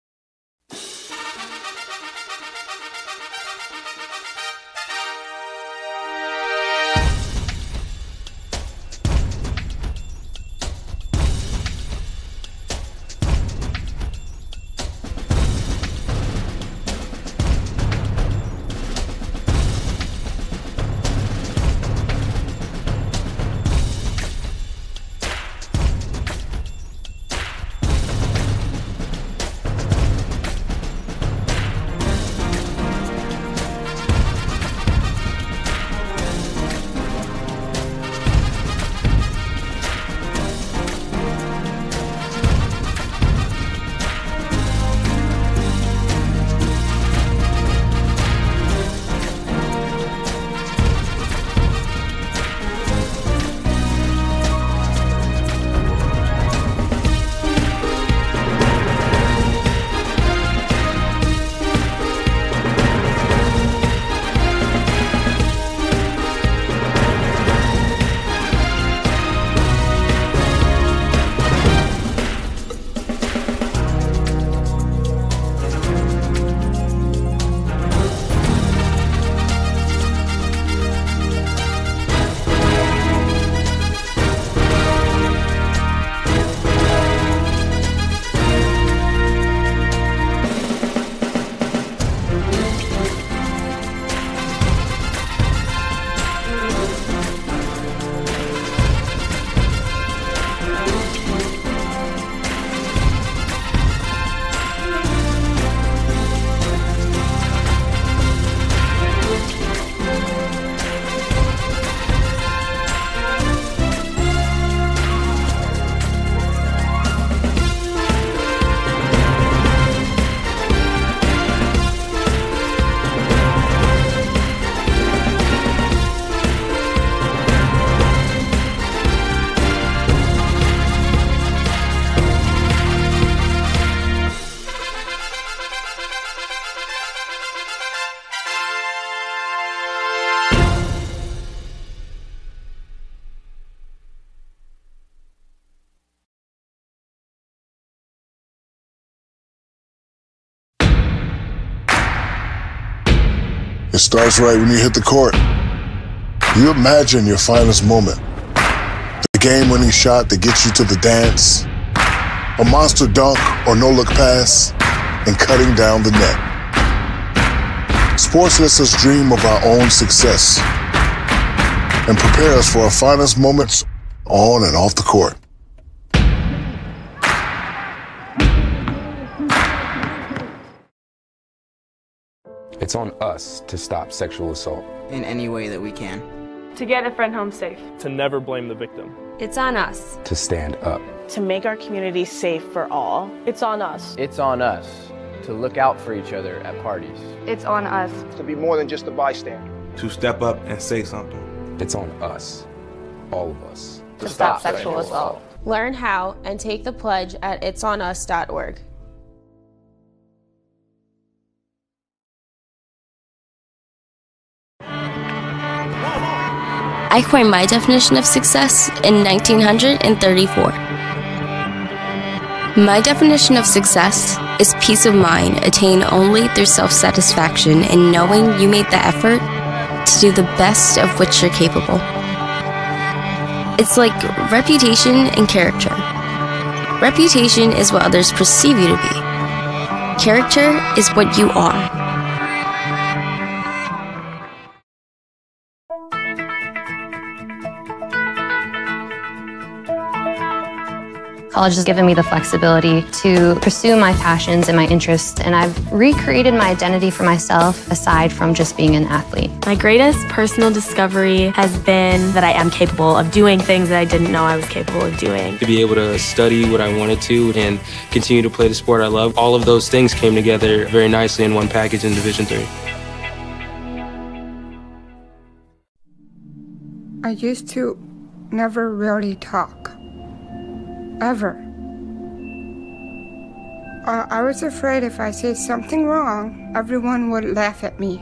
It starts right when you hit the court. You imagine your finest moment. The game-winning shot that gets you to the dance. A monster dunk or no-look pass, and cutting down the net. Sports lets us dream of our own success and prepare us for our finest moments on and off the court. It's on us to stop sexual assault. In any way that we can. To get a friend home safe. To never blame the victim. It's on us. To stand up. To make our community safe for all. It's on us. It's on us to look out for each other at parties. It's on us. To be more than just a bystander. To step up and say something. It's on us, all of us. To stop sexual assault. Learn how and take the pledge at itsonus.org. I coined my definition of success in 1934. My definition of success is peace of mind attained only through self-satisfaction in knowing you made the effort to do the best of which you're capable. It's like reputation and character. Reputation is what others perceive you to be. Character is what you are. College has given me the flexibility to pursue my passions and my interests, and I've recreated my identity for myself aside from just being an athlete. My greatest personal discovery has been that I am capable of doing things that I didn't know I was capable of doing. To be able to study what I wanted to and continue to play the sport I love, all of those things came together very nicely in one package in Division III. I used to never really talk. Ever. I was afraid if I said something wrong, everyone would laugh at me.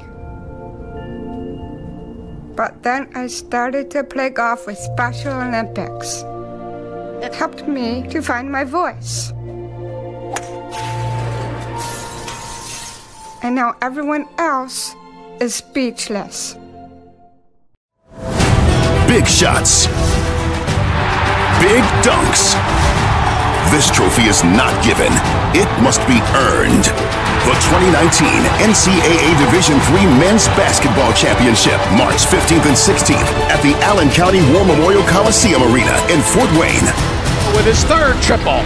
But then I started to play golf with Special Olympics. It helped me to find my voice. And now everyone else is speechless. Big shots. Big dunks. This trophy is not given. It must be earned. The 2019 NCAA Division III Men's Basketball Championship, March 15th and 16th at the Allen County War Memorial Coliseum Arena in Fort Wayne. With his third triple.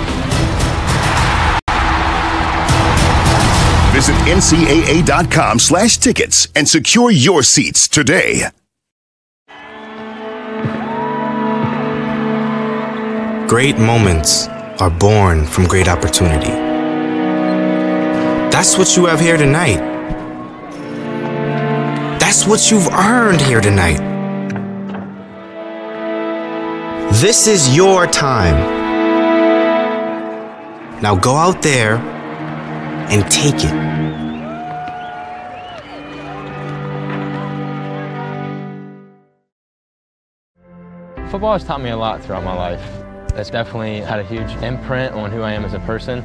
Visit ncaa.com/tickets and secure your seats today. Great moments are born from great opportunity. That's what you have here tonight. That's what you've earned here tonight. This is your time. Now go out there and take it. Football has taught me a lot throughout my life. It's definitely had a huge imprint on who I am as a person.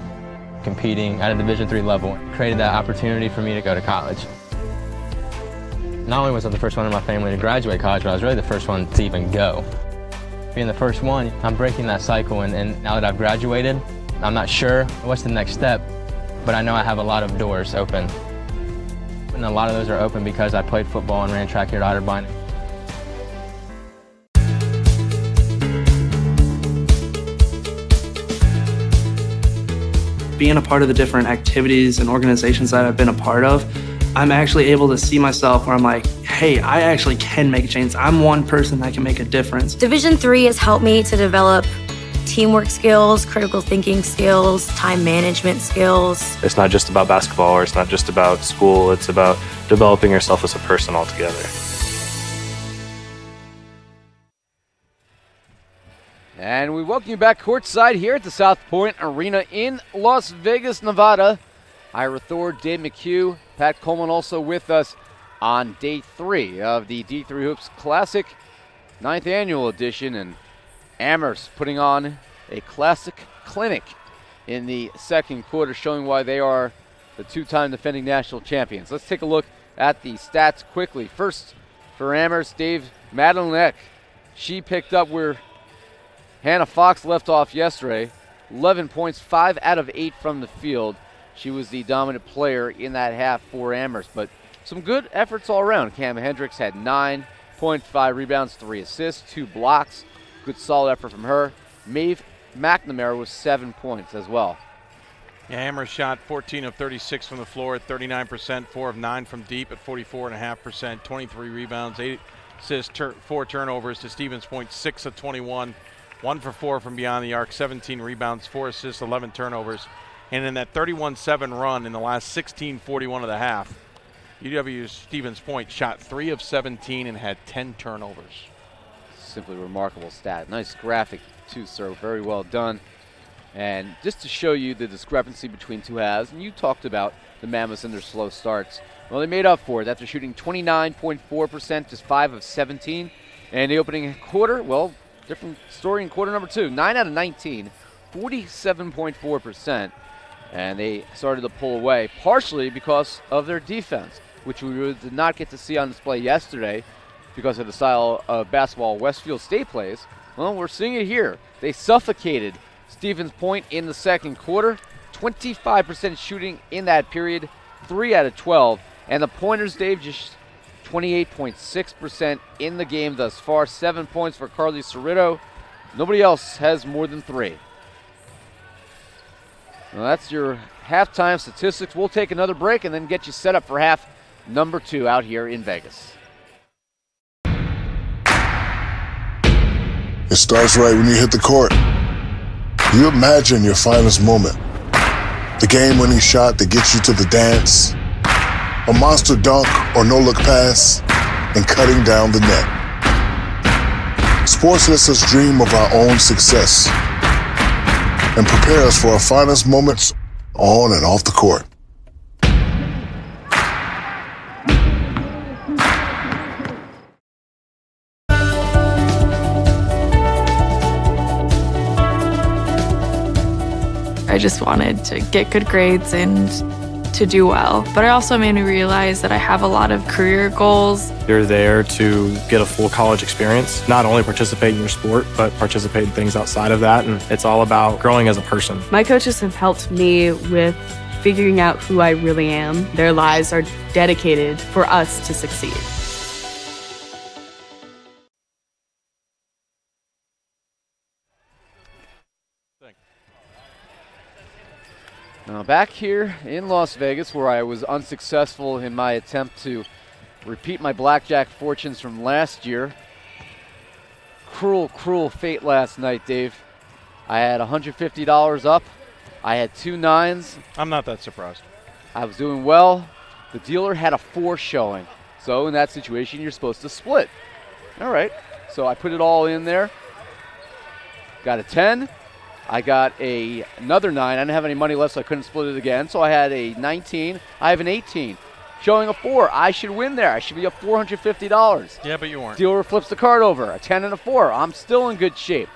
Competing at a Division III level created that opportunity for me to go to college. Not only was I the first one in my family to graduate college, but I was really the first one to even go. Being the first one, I'm breaking that cycle, and now that I've graduated, I'm not sure what's the next step, but I know I have a lot of doors open. And a lot of those are open because I played football and ran track here at Otterbein. Being a part of the different activities and organizations that I've been a part of, I'm actually able to see myself where I'm like, hey, I actually can make a change. I'm one person that can make a difference. Division III has helped me to develop teamwork skills, critical thinking skills, time management skills. It's not just about basketball, or it's not just about school. It's about developing yourself as a person altogether. And we welcome you back courtside here at the South Point Arena in Las Vegas, Nevada. Ira Thor, Dave McHugh, Pat Coleman also with us on day 3 of the D3 Hoops Classic 9th annual edition. And Amherst putting on a classic clinic in the second quarter, showing why they are the 2-time defending national champions. Let's take a look at the stats quickly. First for Amherst, Dave Madeline. She picked up where Hannah Fox left off yesterday. 11 points, 5 out of 8 from the field. She was the dominant player in that half for Amherst, but some good efforts all around. Cam Hendricks had 9.5 rebounds, 3 assists, 2 blocks. Good solid effort from her. Maeve McNamara was 7 points as well. Yeah, Amherst shot 14 of 36 from the floor at 39%, 4 of 9 from deep at 44.5%, 23 rebounds, 8 assists, 4 turnovers to Stevens' point, 6 of 21, 1 for 4 from beyond the arc, 17 rebounds, 4 assists, 11 turnovers. And in that 31-7 run in the last 16:41 of the half, UW's Stevens' Point shot 3 of 17 and had 10 turnovers. Simply remarkable stat. Nice graphic too, sir. Very well done. And just to show you the discrepancy between two halves, and you talked about the Mammoths and their slow starts. Well, they made up for it after shooting 29.4%, just 5 of 17. And the opening quarter, well, different story in quarter number 2. 9 out of 19, 47.4%. And they started to pull away, partially because of their defense, which we really did not get to see on display yesterday because of the style of basketball Westfield State plays. Well, we're seeing it here. They suffocated Stevens' Point in the second quarter. 25% shooting in that period, 3 out of 12. And the pointers, Dave, just 28.6% in the game thus far. 7 points for Carly Cerrito. Nobody else has more than 3. Well, that's your halftime statistics. We'll take another break and then get you set up for half number 2 out here in Vegas. It starts right when you hit the court. You imagine your finest moment. The game-winning shot that gets you to the dance. A monster dunk or no-look pass, and cutting down the net. Sports lets us dream of our own success and prepare us for our finest moments on and off the court. I just wanted to get good grades and to do well. But it also made me realize that I have a lot of career goals. You're there to get a full college experience, not only participate in your sport, but participate in things outside of that. And it's all about growing as a person. My coaches have helped me with figuring out who I really am. Their lives are dedicated for us to succeed. Now back here in Las Vegas, where I was unsuccessful in my attempt to repeat my blackjack fortunes from last year. Cruel, cruel fate last night, Dave. I had $150 up. I had 2 9s. I'm not that surprised. I was doing well. The dealer had a 4 showing. So in that situation, you're supposed to split. All right. So I put it all in there. Got a 10. I got another 9. I didn't have any money left, so I couldn't split it again. So I had a 19. I have an 18. Showing a 4. I should win there. I should be up $450. Yeah, but you weren't. Dealer flips the card over. A 10 and a 4. I'm still in good shape.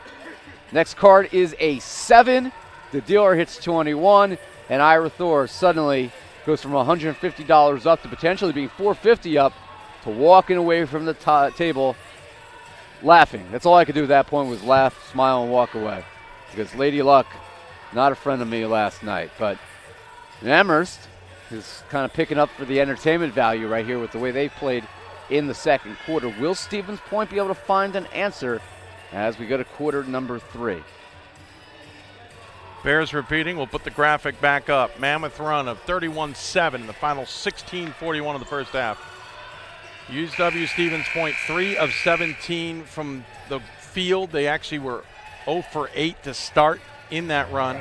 Next card is a 7. The dealer hits 21. And Ira Thor suddenly goes from $150 up to potentially being $450 up to walking away from the table laughing. That's all I could do at that point was laugh, smile, and walk away. Because Lady Luck, not a friend of me last night. But Amherst is kind of picking up for the entertainment value right here with the way they played in the second quarter. Will Stevens Point be able to find an answer as we go to quarter number 3? Bears repeating. We'll put the graphic back up. Mammoth run of 31-7 in the final 16:41 of the first half. UW Stevens Point 3 of 17 from the field. They actually were 0 for 8 to start in that run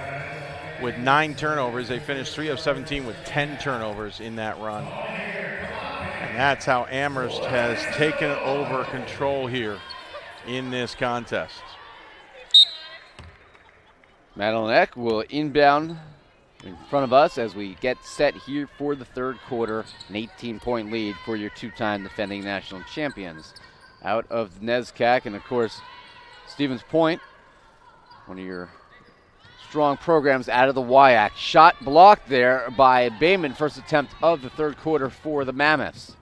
with 9 turnovers. They finished 3 of 17 with 10 turnovers in that run. And that's how Amherst has taken over control here in this contest. Madeline Eck will inbound in front of us as we get set here for the third quarter. An 18-point lead for your 2-time defending national champions out of NESCAC. And, of course, Stevens Point, one of your strong programs out of the WIAC. Shot blocked there by Bayman, first attempt of the third quarter for the Mammoths.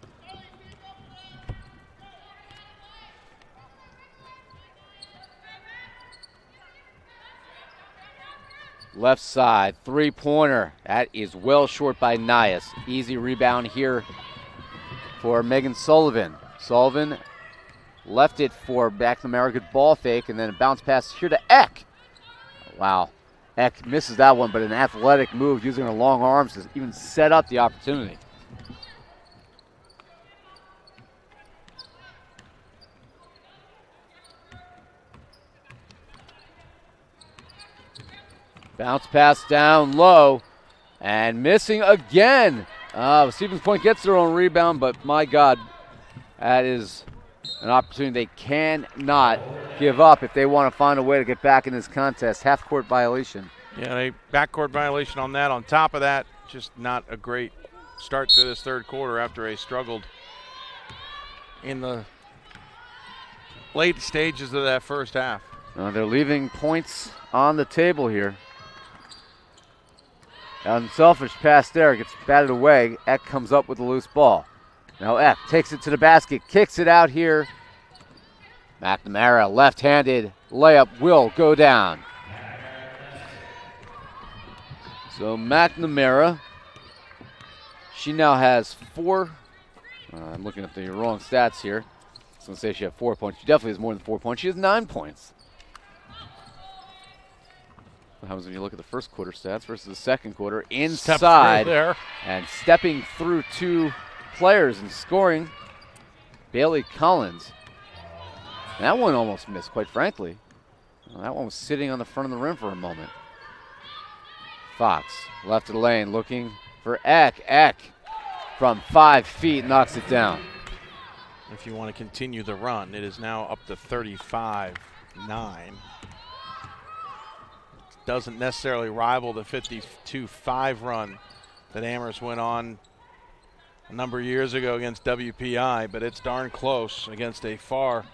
Left side, three-pointer. That is well short by Nias. Easy rebound here for Megan Sullivan. Sullivan left it for McNamara. Good ball fake, and then a bounce pass here to Eck. Wow. Eck misses that one, but an athletic move using her long arms to even set up the opportunity. Bounce pass down low and missing again. Stevens Point gets their own rebound, but my God, that is an opportunity they cannot give up if they want to find a way to get back in this contest. Half-court violation. Yeah, a backcourt violation on that. On top of that, just not a great start to this third quarter after they struggled in the late stages of that first half. They're leaving points on the table here. Unselfish pass there, gets batted away. Eck comes up with a loose ball. Now Eck takes it to the basket, kicks it out here. McNamara, left-handed layup will go down. So McNamara, she now has 4. I'm looking at the wrong stats here. I was going to say she had 4 points. She definitely has more than 4 points. She has 9 points. What happens when you look at the first quarter stats versus the second quarter? Inside there. And stepping through 2 players and scoring, Bailey Collins. And that one almost missed, quite frankly. Well, that one was sitting on the front of the rim for a moment. Fox, left of the lane, looking for Eck. Eck from 5 feet knocks it down. If you want to continue the run, it is now up to 35-9. Doesn't necessarily rival the 52-5 run that Amherst went on a number of years ago against WPI, but it's darn close against a far,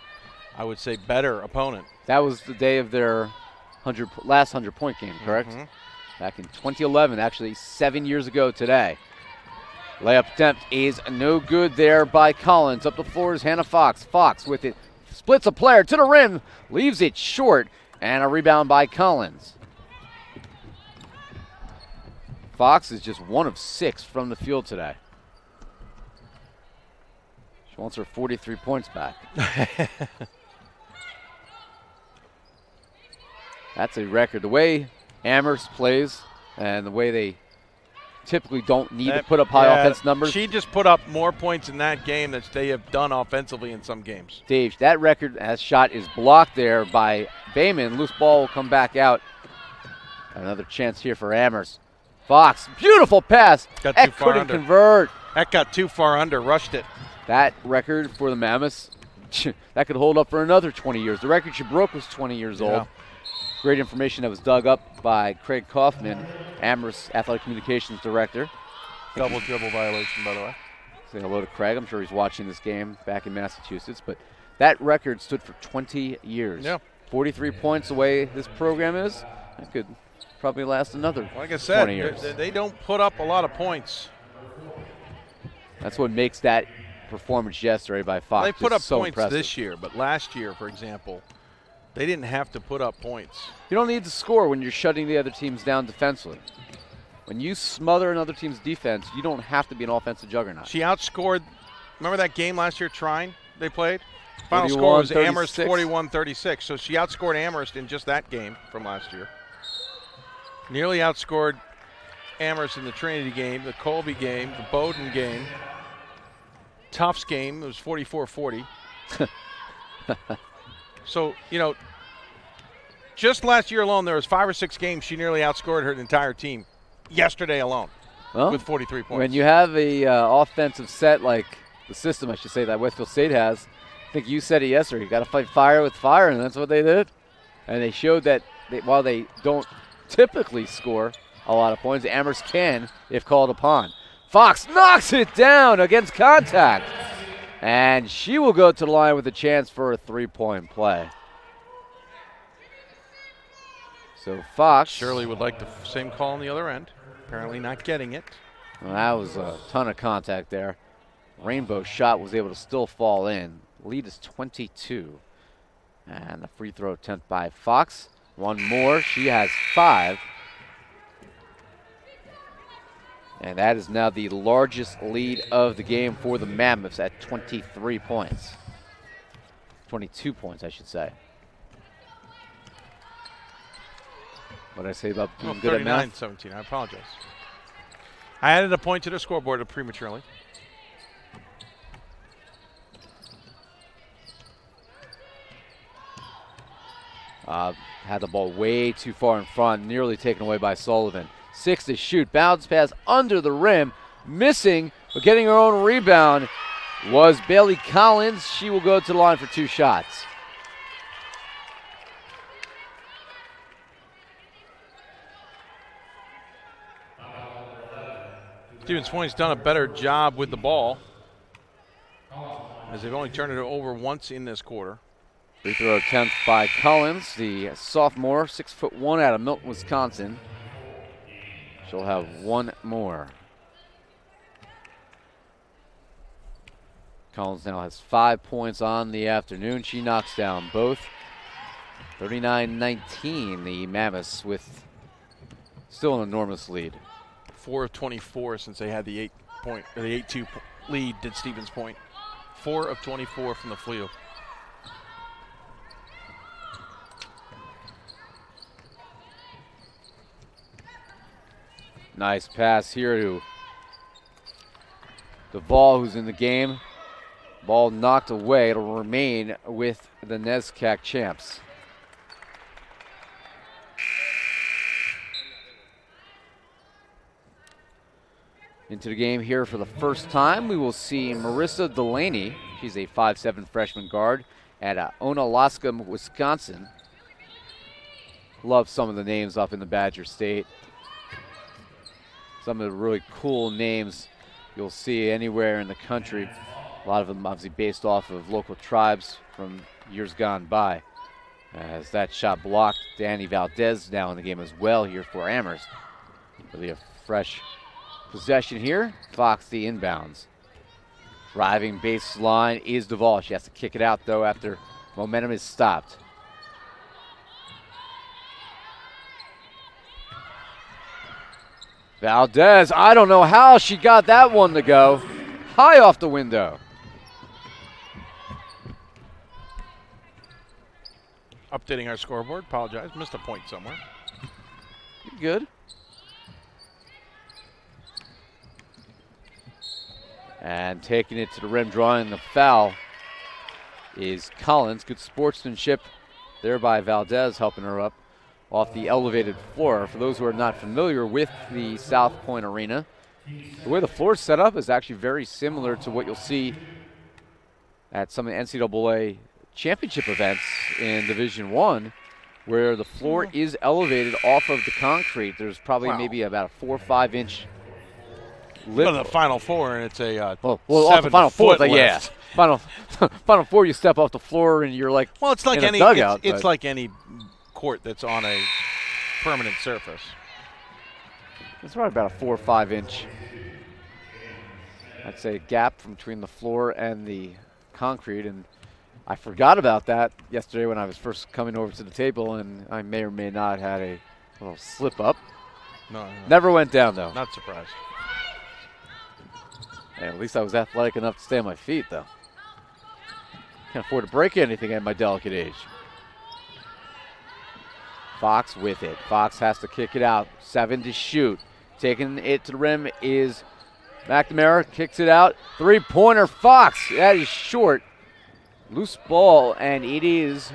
I would say, better opponent. That was the day of their last 100-point game, correct? Mm-hmm. Back in 2011, actually 7 years ago today. Layup attempt is no good there by Collins. Up the floor is Hannah Fox. Fox with it, splits a player to the rim, leaves it short, and a rebound by Collins. Fox is just 1 of 6 from the field today. She wants her 43 points back. That's a record. The way Amherst plays and the way they typically don't need to put up high offense numbers. She just put up more points in that game than they have done offensively in some games. Dave, that record as shot is blocked there by Bayman. Loose ball will come back out. Another chance here for Amherst. Fox, beautiful pass. Eck couldn't convert. Eck got too far under, rushed it. That record for the Mammoths, that could hold up for another 20 years. The record she broke was 20 years old. Great information that was dug up by Craig Kaufman, Amherst Athletic Communications Director. Double dribble violation, by the way. Say hello to Craig. I'm sure he's watching this game back in Massachusetts. But that record stood for 20 years. Yeah. 43 points the way this program is. That could probably last another 20 years. Like I said, they don't put up a lot of points. That's what makes that performance yesterday by Fox They put up so points impressive. this year, but last year, for example, they didn't have to put up points. You don't need to score when you're shutting the other teams down defensively. When you smother another team's defense, you don't have to be an offensive juggernaut. She outscored, remember that game last year, Trine, they played? Final score was Amherst 41-36. So she outscored Amherst in just that game from last year. Nearly outscored Amherst in the Trinity game, the Colby game, the Bowdoin game. Tufts game, it was 44-40. So, you know, just last year alone, there was 5 or 6 games she nearly outscored her entire team yesterday alone with 43 points. When you have a offensive set like the system, I should say, that Westfield State has, I think you said it yesterday, you got to fight fire with fire, and that's what they did. And they showed that while they don't typically score a lot of points, Amherst can if called upon. Fox knocks it down against contact. And she will go to the line with a chance for a 3-point play. So Fox. Shirley would like the same call on the other end. Apparently not getting it. Well, that was a ton of contact there. Rainbow shot was able to still fall in. Lead is 22. And the free throw attempt by Fox. One more. She has 5. And that is now the largest lead of the game for the Mammoths at 23 points. 22 points, I should say. What did I say about being good at math? 39-17. I apologize. I added a point to the scoreboard prematurely. Had the ball way too far in front, nearly taken away by Sullivan. 6 to shoot. Bounce pass under the rim. Missing, but getting her own rebound was Bailey Collins. She will go to the line for 2 shots. Stevens Point's done a better job with the ball, as they've only turned it over once in this quarter. Free throw attempt by Collins, the sophomore, 6'1" out of Milton, Wisconsin. She'll have 1 more. Collins now has 5 points on the afternoon. She knocks down both. 39-19, the Mammoths with still an enormous lead. 4 of 24 since they had the 8-2 lead, did Stevens Point. 4 of 24 from the field. Nice pass here to Duvall, who's in the game. Ball knocked away. It'll remain with the NESCAC champs. Into the game here for the first time, we will see Marissa Delaney. She's a 5'7" freshman guard at Onalaska, Wisconsin. Love some of the names up in the Badger State. Some of the really cool names you'll see anywhere in the country. A lot of them obviously based off of local tribes from years gone by. As that shot blocked, Danny Valdez now in the game as well here for Amherst. Really a fresh possession here. Fox the inbounds. Driving baseline is Duvall. She has to kick it out though after momentum is stopped. Valdez, I don't know how she got that one to go. High off the window. Updating our scoreboard. Apologize. Missed a point somewhere. Good. And taking it to the rim, drawing the foul is Collins. Good sportsmanship there by Valdez, helping her up off the elevated floor. For those who are not familiar with the South Point Arena, the way the floor is set up is actually very similar to what you'll see at some of the NCAA championship events in Division I, where the floor is elevated off of the concrete. There's probably maybe about a 4 or 5 inch lip. Well, the Final Four, and it's a off the Final Four, yeah. Final Four, you step off the floor and you're like, well, it's like in any a dugout, it's like any court that's on a permanent surface. It's probably about a 4 or 5 inch, I'd say, gap from between the floor and the concrete. And I forgot about that yesterday when I was first coming over to the table, and I may or may not had a little slip up. No. Never went down though. Not surprised. Hey, at least I was athletic enough to stay on my feet though. Can't afford to break anything at my delicate age. Fox with it. Fox has to kick it out. 7 to shoot. Taking it to the rim is McNamara. Kicks it out. 3-pointer Fox. That is short. Loose ball, and it is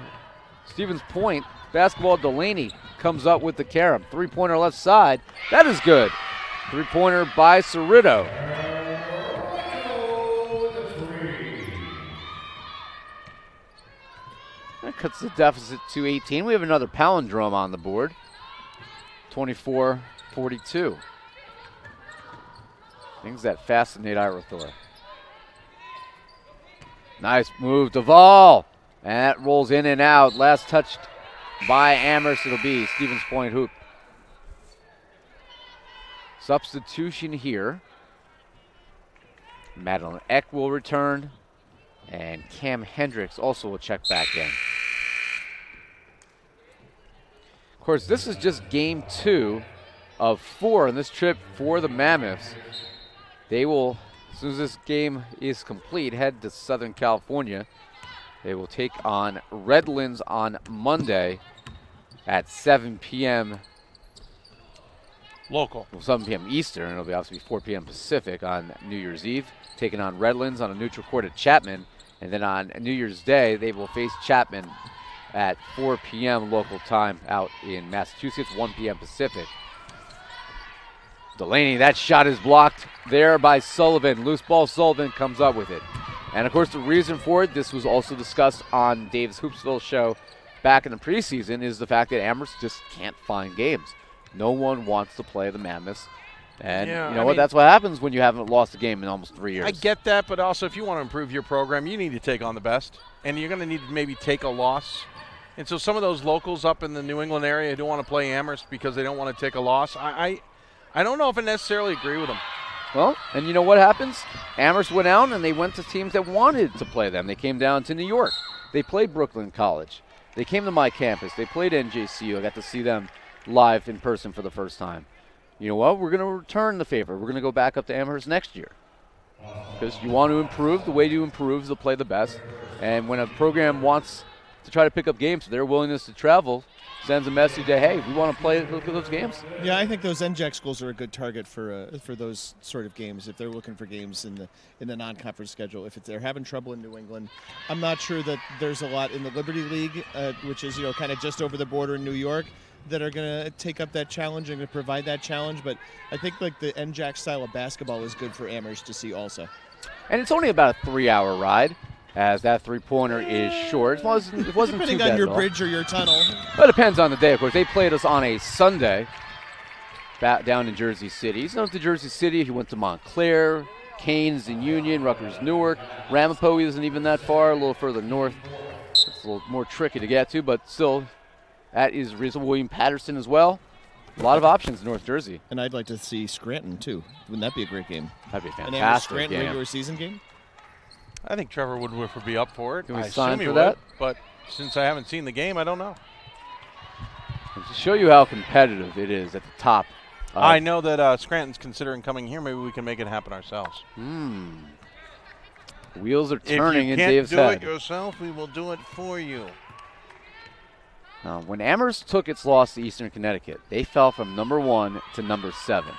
Stevens Point. Basketball, Delaney comes up with the carom. 3-pointer left side. That is good. 3-pointer by Cerrito. That cuts the deficit to 18. We have another palindrome on the board. 24-42. Things that fascinate Ira Thor. Nice move, Duvall. And that rolls in and out. Last touched by Amherst. It'll be Stevens Point hoop. Substitution here. Madeline Eck will return, and Cam Hendricks also will check back in. Of course, this is just game 2 of 4 on this trip for the Mammoths. They will, as soon as this game is complete, head to Southern California. They will take on Redlands on Monday at 7 p.m. Local. Well, 7 p.m. Eastern. It'll be obviously 4 p.m. Pacific on New Year's Eve, taking on Redlands on a neutral court at Chapman. And then on New Year's Day, they will face Chapman at 4 p.m. local time out in Massachusetts, 1 p.m. Pacific. Delaney, that shot is blocked there by Sullivan. Loose ball, Sullivan comes up with it. And, of course, the reason for it, this was also discussed on Dave's Hoopsville show back in the preseason, is the fact that Amherst just can't find games. No one wants to play the Mammoths. And yeah, you know what? That's what happens when you haven't lost a game in almost 3 years. I get that, but also if you want to improve your program, you need to take on the best. And you're going to need to maybe take a loss. And so some of those locals up in the New England area don't want to play Amherst because they don't want to take a loss. I don't know if I necessarily agree with them. Well, and you know what happens? Amherst went out and they went to teams that wanted to play them. They came down to New York. They played Brooklyn College. They came to my campus. They played NJCU. I got to see them live in person for the first time. You know what? We're going to return the favor. We're going to go back up to Amherst next year. Because you want to improve. The way to improve is to play the best. And when a program wants to try to pick up games, their willingness to travel sends a message that, hey, we want to play those games. Yeah, I think those NJAC schools are a good target for those sort of games if they're looking for games in the non-conference schedule. If they're having trouble in New England, I'm not sure that there's a lot in the Liberty League, which is kind of just over the border in New York, that are going to take up that challenge and going to provide that challenge. But I think like the NJAC style of basketball is good for Amherst to see also. And it's only about a 3-hour ride, as that three-pointer is short. It wasn't depending too bad on your at all. bridge or your tunnel. But it depends on the day, of course. They played us on a Sunday back down in Jersey City. He's known to Jersey City. He went to Montclair, Canes and Union, Rutgers, Newark. Ramapo isn't even that far, a little further north. It's a little more tricky to get to, but still, that is reasonable. William Patterson as well. A lot of options in North Jersey. And I'd like to see Scranton, too. Wouldn't that be a great game? That'd be a fantastic An Amherst Scranton game. regular season game? I think Trevor Woodward would be up for it. Can we I sign assume he for would, that? but since I haven't seen the game, I don't know. To show you how competitive it is at the top. I know that Scranton's considering coming here. Maybe we can make it happen ourselves. Wheels are turning in If Dave's you can't head. do it yourself, we will do it for you. When Amherst took its loss to Eastern Connecticut, they fell from number 1 to number 7.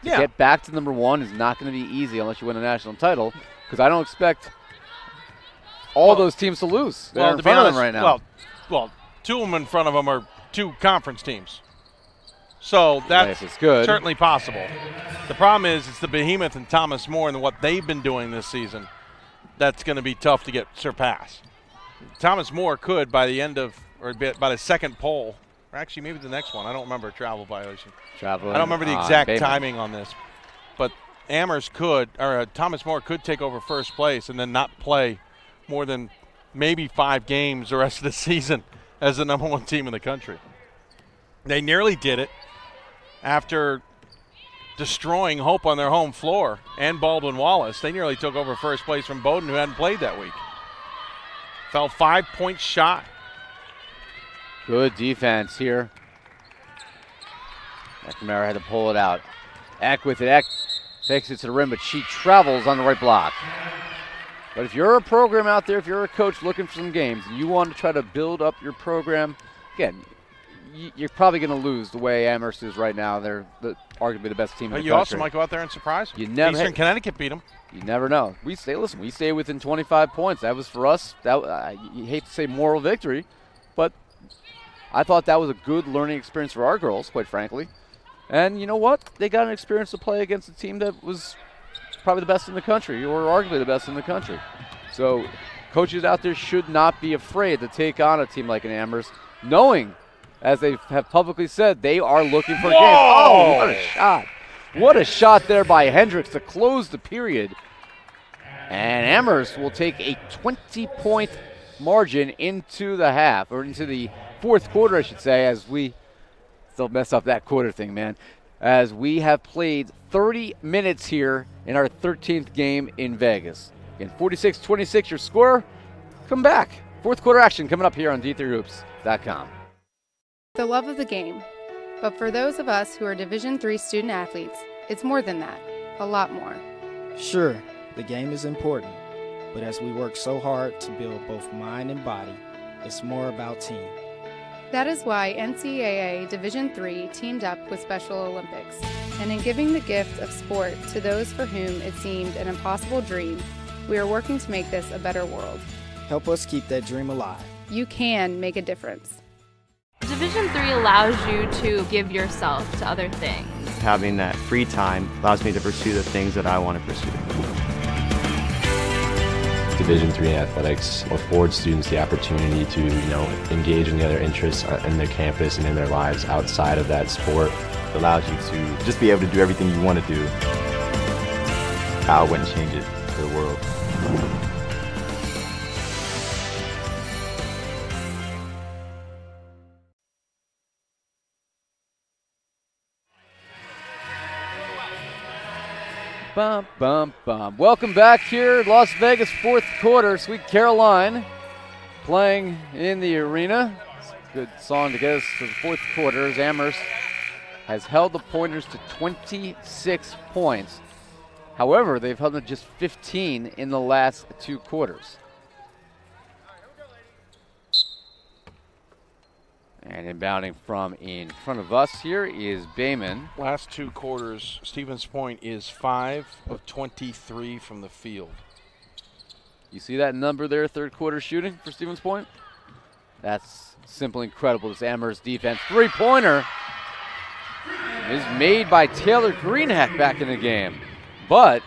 To get back to number 1 is not going to be easy unless you win a national title, because I don't expect all those teams to lose. They're in front of them right now. Well, 2 of them in front of them are 2 conference teams. So that's certainly possible. The problem is it's the Behemoth and Thomas More and what they've been doing this season that's going to be tough to get surpassed. Thomas More could by the end of – or by the second poll, or actually maybe the next one. I don't remember travel violation. I don't remember the exact timing on this. But Amherst could, or Thomas More could take over first place and then not play more than maybe 5 games the rest of the season as the number 1 team in the country. They nearly did it after destroying Hope on their home floor and Baldwin Wallace. They nearly took over first place from Bowdoin, who hadn't played that week. Fell 5 points shot. Good defense here. McNamara had to pull it out. Eck with it. Eck takes it to the rim, but she travels on the right block. But if you're a program out there, if you're a coach looking for some games, and you want to try to build up your program, again, you're probably going to lose the way Amherst is right now. They're arguably the best team in the country. You also might go out there and surprise. Eastern Connecticut beat them. You never know. We stay within 25 points. That was for us. You hate to say moral victory, but I thought that was a good learning experience for our girls, quite frankly. And you know what? They got an experience to play against a team that was probably the best in the country, or arguably the best in the country. So coaches out there should not be afraid to take on a team like an Amherst, knowing, as they have publicly said, they are looking for games. Oh, what a shot. What a shot there by Hendricks to close the period. And Amherst will take a 20-point margin into the half, or into the fourth quarter, I should say, as we still mess up that quarter thing, man. As we have played 30 minutes here in our 13th game in Vegas. Again, 46-26 your score. Come back. Fourth quarter action coming up here on D3Hoops.com. The love of the game. But for those of us who are Division III student athletes, it's more than that. A lot more. Sure, the game is important. But as we work so hard to build both mind and body, it's more about team. That is why NCAA Division III teamed up with Special Olympics. And in giving the gift of sport to those for whom it seemed an impossible dream, we are working to make this a better world. Help us keep that dream alive. You can make a difference. Division III allows you to give yourself to other things. Having that free time allows me to pursue the things that I want to pursue. Division III athletics affords students the opportunity to, engage in the other interests in their campus and in their lives outside of that sport. It allows you to just be able to do everything you want to do. I wouldn't change it for the world. Bum, bum, bum. Welcome back here, Las Vegas, fourth quarter. Sweet Caroline playing in the arena. It's a good song to get us to the fourth quarter as Amherst has held the Pointers to 26 points. However, they've held them just 15 in the last two quarters. And inbounding from in front of us here is Bayman. Last two quarters, Stevens Point is 5 of 23 from the field. You see that number there, third quarter shooting for Stevens Point? That's simply incredible. This Amherst defense. Three-pointer is made by Taylor Greenhack back in the game. But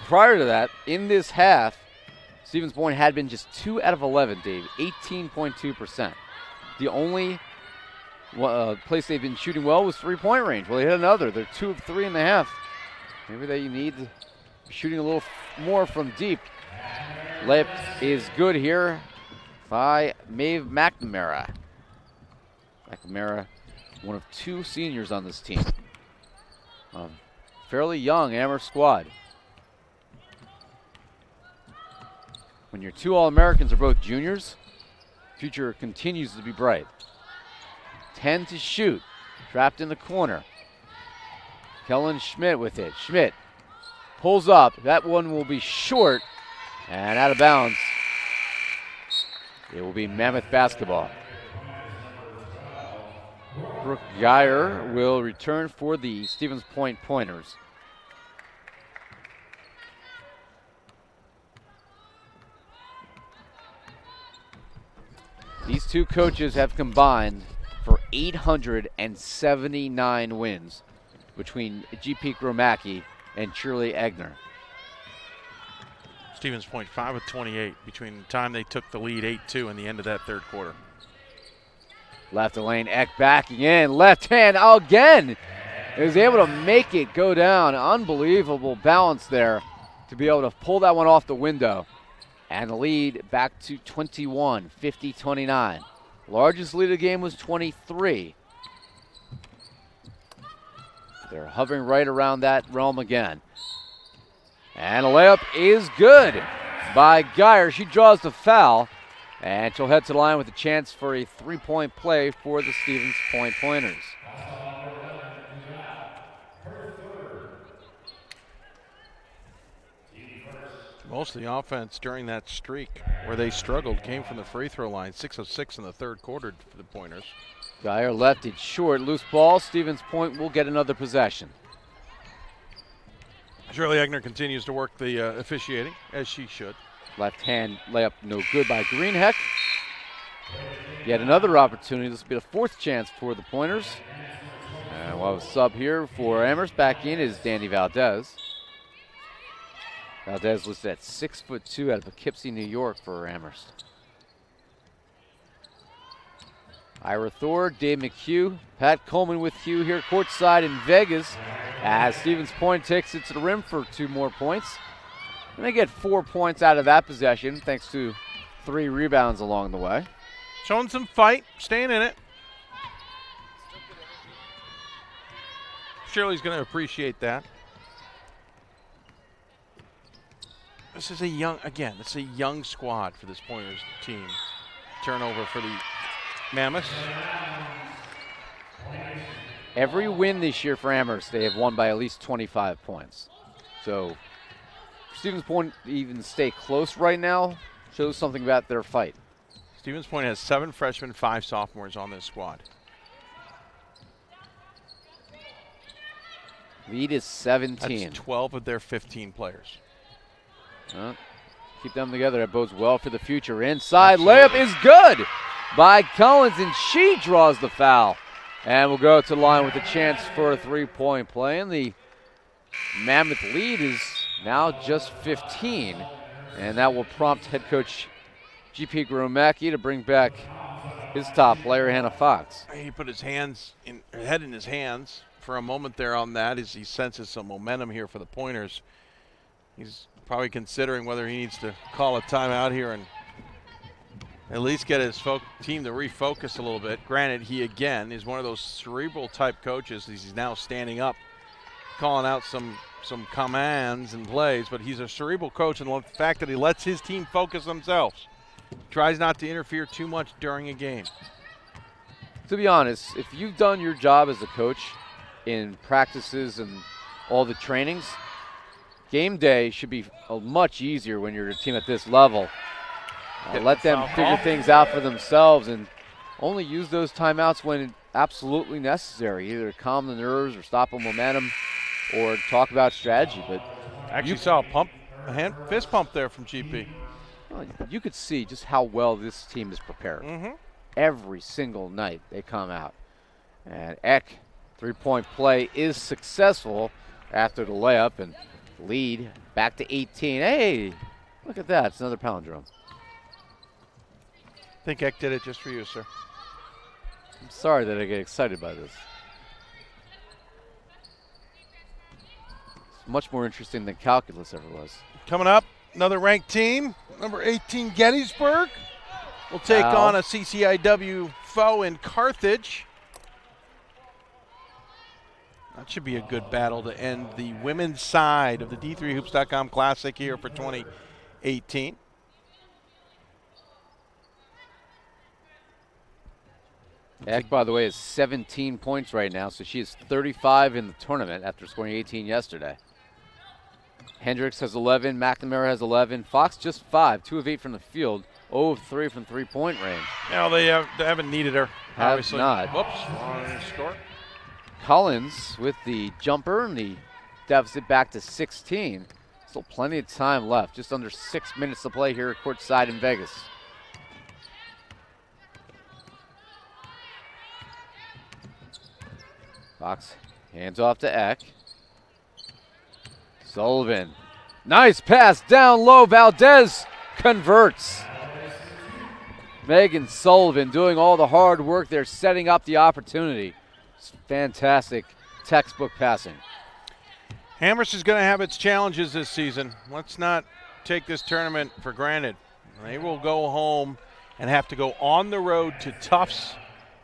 prior to that, in this half, Stevens Point had been just 2 out of 11, Dave, 18.2%. The only place they've been shooting well was three-point range. Well, they hit another. They're 2 of 3.5. Maybe they need shooting a little more from deep. Layup is good here by Maeve McNamara. McNamara, one of 2 seniors on this team. Fairly young Amherst squad. When your 2 All-Americans are both juniors, future continues to be bright. 10 to shoot, trapped in the corner. Kellen Schmidt with it. Schmidt pulls up. That one will be short and out of bounds. It will be Mammoth basketball. Brooke Geyer will return for the Stevens Point Pointers. These two coaches have combined for 879 wins between G.P. Gromacki and Shirley Egner. Stevens Point 5 of 28 between the time they took the lead 8-2 and the end of that third quarter. Left of lane, Eck back again. Left hand again. Is able to make it go down. Unbelievable balance there to be able to pull that one off the window. And the lead back to 21, 50-29. Largest lead of the game was 23. They're hovering right around that realm again. And a layup is good by Geyer. She draws the foul, and she'll head to the line with a chance for a three-point play for the Stevens Point Pointers. Most of the offense during that streak where they struggled came from the free throw line. 6 of 6 in the third quarter for the Pointers. Geyer left it short. Loose ball. Stevens Point will get another possession. Shirley Egner continues to work the officiating, as she should. Left hand layup no good by Greenheck. Yet another opportunity. This will be the fourth chance for the Pointers. And we'll have a sub here for Amherst. Back in is Danny Valdez. Valdez listed at 6'2" out of Poughkeepsie, New York for Amherst. Ira Thor, Dave McHugh, Pat Coleman with Hugh here courtside in Vegas as Stevens Point takes it to the rim for 2 more points. And they get 4 points out of that possession thanks to 3 rebounds along the way. Showing some fight, staying in it. Shirley's going to appreciate that. This is a young squad for this Pointers team. Turnover for the Mammoths. Every win this year for Amherst, they have won by at least 25 points. So Stevens Point even stay close right now shows something about their fight. Stevens Point has 7 freshmen, 5 sophomores on this squad. Lead is 17. That's 12 of their 15 players. Keep them together. That bodes well for the future. Inside layup is good by Collins, and she draws the foul. And we'll go to the line with a chance for a 3-point play. And the Mammoth lead is now just 15. And that will prompt head coach G.P. Gromacki to bring back his top player, Hannah Fox. He put his head in his hands for a moment there on that as he senses some momentum here for the Pointers. He's probably considering whether he needs to call a timeout here and at least get his team to refocus a little bit. Granted, he again is one of those cerebral type coaches. He's now standing up, calling out some commands and plays, but he's a cerebral coach, and the fact that he lets his team focus themselves, tries not to interfere too much during a game. To be honest, if you've done your job as a coach in practices and all the trainings, game day should be much easier when you're a team at this level. Let them figure things out for themselves and only use those timeouts when absolutely necessary, either to calm the nerves or stop a momentum or talk about strategy. But actually saw a fist pump there from GP. Well, you could see just how well this team is prepared. Every single night they come out. And Eck, 3-point play is successful after the layup, and lead back to 18. Hey, look at that. It's another palindrome. I think Eck did it just for you, sir. I'm sorry that I get excited by this. It's much more interesting than calculus ever was. Coming up, another ranked team, number 18 Gettysburg. Will take on a CCIW foe in Carthage. That should be a good battle to end the women's side of the D3Hoops.com Classic here for 2018. Eck, by the way, is 17 points right now, so she is 35 in the tournament after scoring 18 yesterday. Hendricks has 11, McNamara has 11, Fox just 5, 2 of 8 from the field, 0 of 3 from three-point range. No, they haven't needed her, obviously. Not. Whoops, wrong score. Collins with the jumper and the deficit back to 16. Still plenty of time left, just under 6 minutes to play here courtside in Vegas. Fox hands off to Eck. Sullivan. Nice pass down low. Valdez converts. Megan Sullivan doing all the hard work there, setting up the opportunity. It's fantastic textbook passing. Amherst is going to have its challenges this season. Let's not take this tournament for granted. They will go home and have to go on the road to Tufts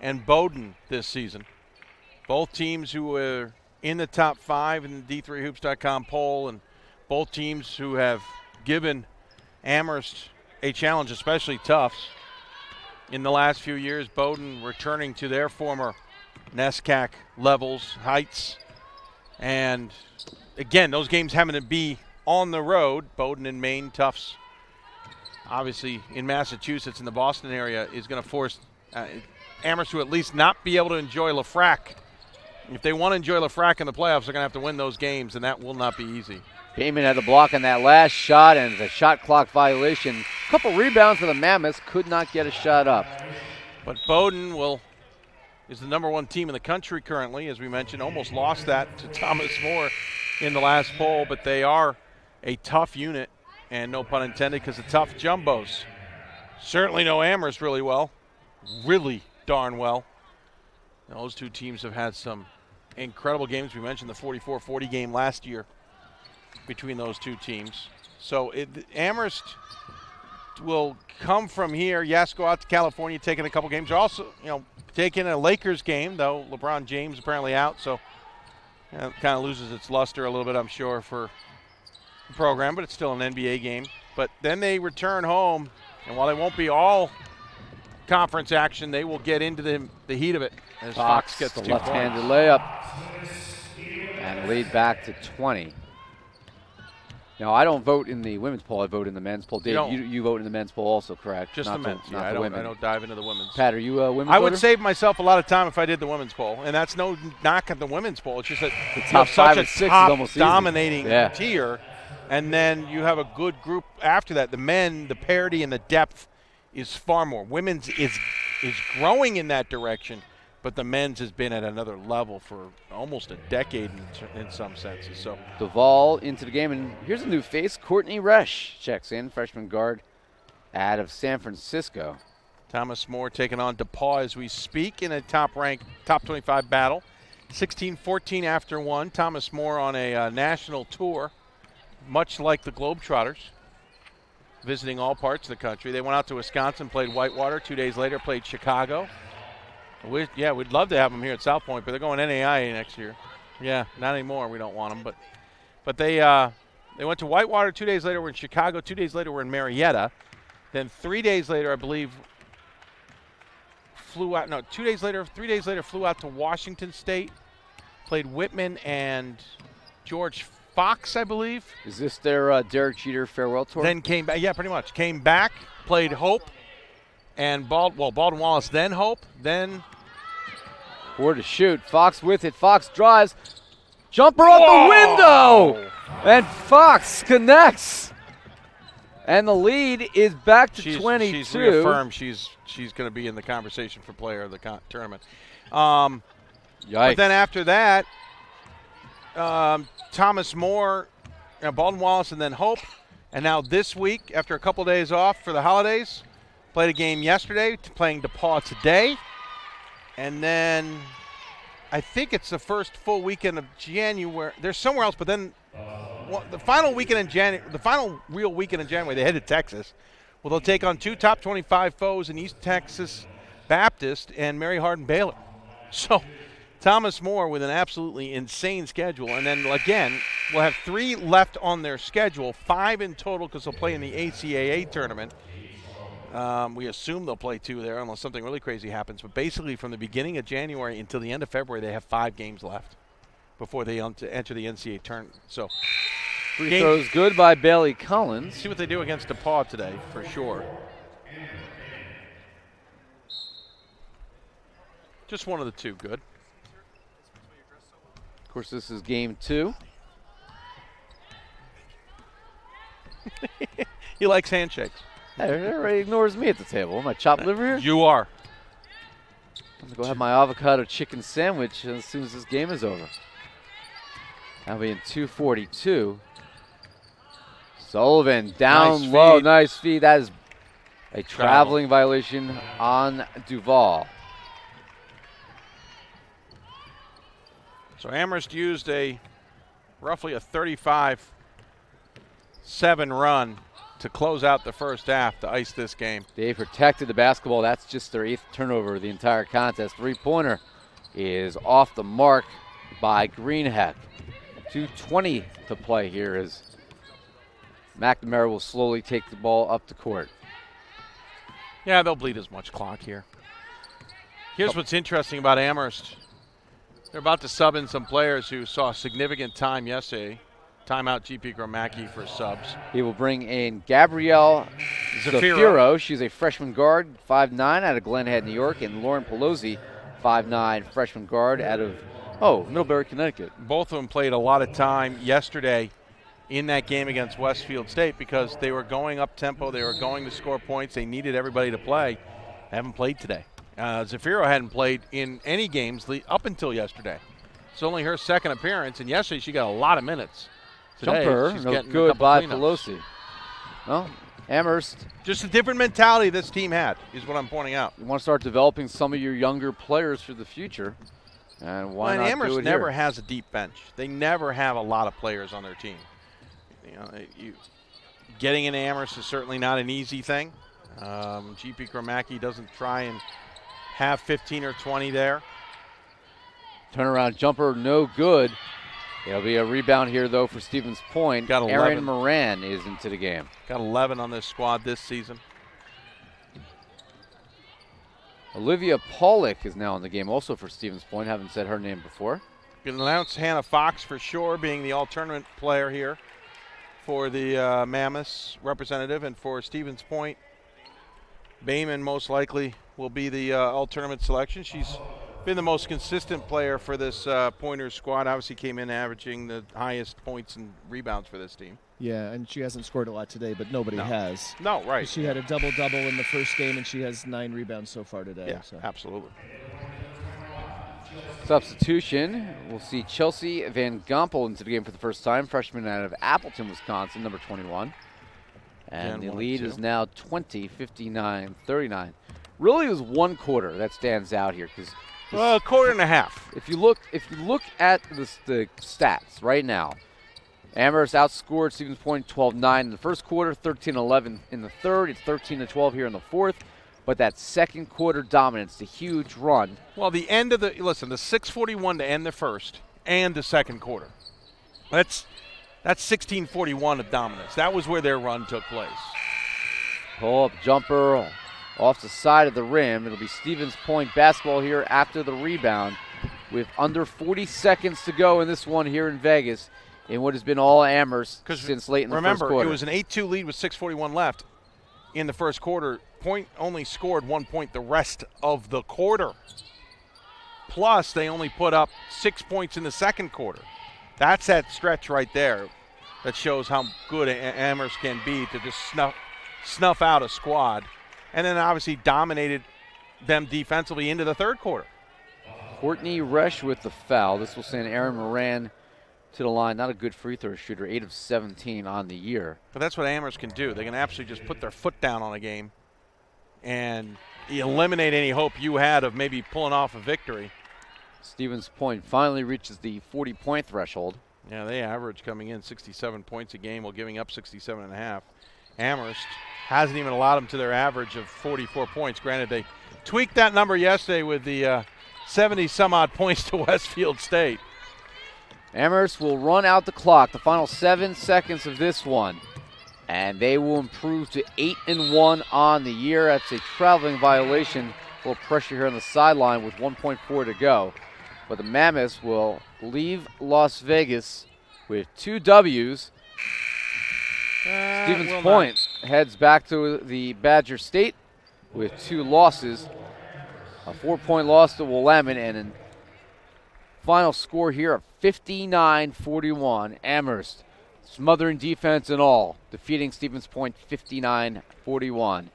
and Bowdoin this season. Both teams who were in the top 5 in the D3Hoops.com poll, and both teams who have given Amherst a challenge, especially Tufts. In the last few years, Bowdoin returning to their former NESCAC levels, heights. And again, those games having to be on the road. Bowdoin in Maine, Tufts obviously in Massachusetts, in the Boston area, is going to force Amherst to at least not be able to enjoy Lafrac. If they want to enjoy Lafrac in the playoffs, they're going to have to win those games, and that will not be easy. Bayman had the block on that last shot, and the shot clock violation. A couple rebounds for the Mammoths, could not get a shot up. But Bowdoin is the #1 team in the country currently, as we mentioned. Almost lost that to Thomas More in the last poll, but they are a tough unit, and no pun intended, because the tough jumbos certainly know Amherst really well, really darn well. Those two teams have had some incredible games. We mentioned the 44-40 game last year between those two teams. So Amherst will come from here. Yes, go out to California, taking a couple games. They're also, taking a Lakers game, though LeBron James apparently out, so it kind of loses its luster a little bit, I'm sure, for the program, but it's still an NBA game. But then they return home, and while they won't be all conference action, they will get into the heat of it as Fox gets the 2 left-handed points. layup and lead back to 20. Now, I don't vote in the women's poll. I vote in the men's poll. Dave, you vote in the men's poll also, correct? Just the men's. Not I the women. I don't dive into the women's. Pat, are you a women's I voter? would save myself a lot of time if I did the women's poll, and that's no knock at the women's poll. It's just that the you top have 5 such and 6 a is top almost easy. dominating Yeah. tier, and then you have a good group after that. The men, the parity and the depth is far more. Women's is growing in that direction, but the men's has been at another level for almost a decade in some senses. So Duvall into the game, and here's a new face. Courtney Resch checks in, freshman guard out of San Francisco. Thomas More taking on DePaul as we speak in a top-ranked, top 25 battle. 16-14 after one. Thomas More on a national tour, much like the Globetrotters, visiting all parts of the country. They went out to Wisconsin, played Whitewater. 2 days later, played Chicago. We'd love to have them here at South Point, but they're going NAIA next year. Yeah, not anymore. We don't want them, but they went to Whitewater. 2 days later, we're in Chicago. 2 days later, we're in Marietta. Then 3 days later, I believe, flew out. No, 2 days later, 3 days later, flew out to Washington State. Played Whitman and George Fox, I believe. Is this their Derek Jeter farewell tour? Then came back. Yeah, pretty much. Came back, played Hope, and Baldwin Wallace, then Hope, then. 4 to shoot. Fox with it. Fox drives. Jumper off the window! And Fox connects. And the lead is back to 22. She's reaffirmed she's going to be in the conversation for player of the tournament. Yikes. But then after that, Thomas More, Baldwin Wallace, and then Hope. And now this week, after a couple days off for the holidays, played a game yesterday, playing DePaul today. And then I think it's the first full weekend of January. There's somewhere else, but then the final weekend in January, the final real weekend in January, they head to Texas. Well, they'll take on 2 top 25 foes in East Texas Baptist and Mary Hardin Baylor. So Thomas More with an absolutely insane schedule. And then, again, we'll have 3 left on their schedule, 5 in total because they'll play in the ACAA tournament. We assume they'll play 2 there unless something really crazy happens. But basically from the beginning of January until the end of February, they have 5 games left before they enter the NCAA tournament. So free throws good by Bailey Collins. See what they do against DePaul today for sure. Just one of the 2 good. Of course, this is game 2. He likes handshakes. Hey, everybody ignores me at the table. Am I chopped liver here? You are. I'm going to go have my avocado chicken sandwich as soon as this game is over. That'll be in 2:42. Sullivan down Nice low. feed. Nice feed. That is a traveling violation on Duvall. So Amherst used roughly a 35-7 run to close out the first half to ice this game. They protected the basketball. That's just their 8th turnover of the entire contest. 3-pointer is off the mark by Greenheck. 2:20 to play here as McNamara will slowly take the ball up the court. Yeah, they'll bleed as much clock here. Here's what's interesting about Amherst. They're about to sub in some players who saw significant time yesterday. Timeout GP Gromacki for subs. He will bring in Gabrielle Zafiro. She's a freshman guard, 5'9", out of Glen Head, New York, and Lauren Pelosi, 5'9", freshman guard out of Middlebury, Connecticut. Both of them played a lot of time yesterday in that game against Westfield State because they were going up tempo. They were going to score points. They needed everybody to play. They haven't played today. Zafiro hadn't played in any games up until yesterday. It's only her second appearance, and yesterday she got a lot of minutes. Today, Jumper, she's no getting good by cleanups. Pelosi. Well, Amherst. Just a different mentality this team had is what I'm pointing out. You want to start developing some of your younger players for the future. And why not Amherst do it never here? has a deep bench. They never have a lot of players on their team. getting into Amherst is certainly not an easy thing. GP Gromacki doesn't try and have 15 or 20 there. Turnaround jumper, no good. It'll be a rebound here, though, for Stevens Point. Got 11. Aaron Moran is into the game. Got 11 on this squad this season. Olivia Pollock is now in the game, also for Stevens Point. Haven't said her name before. You can announce Hannah Fox for sure, being the all-tournament player here for the Mammoths representative, and for Stevens Point, Bayman most likely will be the all-tournament selection. She's been the most consistent player for this Pointers squad. Obviously came in averaging the highest points and rebounds for this team. Yeah, and she hasn't scored a lot today, but nobody has. No, right. She had a double-double in the first game, and she has 9 rebounds so far today. Yeah, so. Absolutely. Substitution, we'll see Chelsea Van Gompel into the game for the first time, freshman out of Appleton, Wisconsin, number 21. And the lead is now 20, 59-39. Really, it was one quarter that stands out here, because a quarter and a half. If you look at the stats right now, Amherst outscored Stevens Point 12-9 in the first quarter, 13-11 in the third. It's 13-12 here in the fourth. But that second quarter dominance, the huge run. Well, the end of the 6:41 to end the first and the second quarter. That's 16:41 of dominance. That was where their run took place. Pull up jumper off the side of the rim. It'll be Stevens Point basketball here after the rebound, with under 40 seconds to go in this one here in Vegas, in what has been all Amherst since late in the first quarter. Remember, it was an 8-2 lead with 6:41 left in the first quarter. Point only scored 1 point the rest of the quarter. Plus, they only put up 6 points in the second quarter. That's that stretch right there that shows how good Amherst can be to just snuff out a squad. And then obviously dominated them defensively into the third quarter. Courtney Resch with the foul. This will send Aaron Moran to the line. Not a good free throw shooter, 8 of 17 on the year. But that's what Amherst can do. They can absolutely just put their foot down on a game and eliminate any hope you had of maybe pulling off a victory. Stevens Point finally reaches the 40-point threshold. Yeah, they average coming in 67 points a game while giving up 67.5. Amherst hasn't even allowed them to their average of 44 points. Granted, they tweaked that number yesterday with the 70-some-odd points to Westfield State. Amherst will run out the clock, the final 7 seconds of this one, and they will improve to 8-1 on the year. That's a traveling violation. A little pressure here on the sideline with 1.4 to go. But the Mammoths will leave Las Vegas with 2 W's. Stevens Point heads back to the Badger State with 2 losses. A 4-point loss to Willamette, and a final score here of 59-41. Amherst smothering defense and all, defeating Stevens Point 59-41.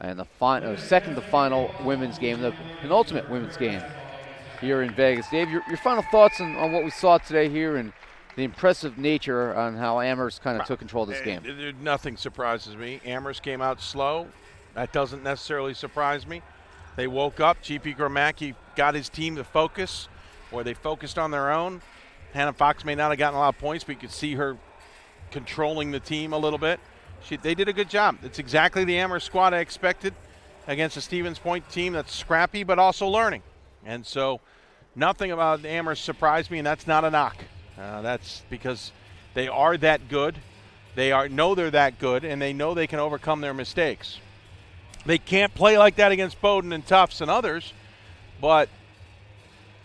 And the second to final women's game, the penultimate women's game here in Vegas. Dave, your final thoughts on what we saw today here and the impressive nature on how Amherst kind of took control of this game. Nothing surprises me. Amherst came out slow. That doesn't necessarily surprise me. They woke up. GP Gromacki got his team to focus, or they focused on their own. Hannah Fox may not have gotten a lot of points, but you could see her controlling the team a little bit. They did a good job. It's exactly the Amherst squad I expected against a Stevens Point team that's scrappy but also learning. And so nothing about Amherst surprised me, and that's not a knock. That's because they are that good. They know they're that good, and they know they can overcome their mistakes. They can't play like that against Bowdoin and Tufts and others, but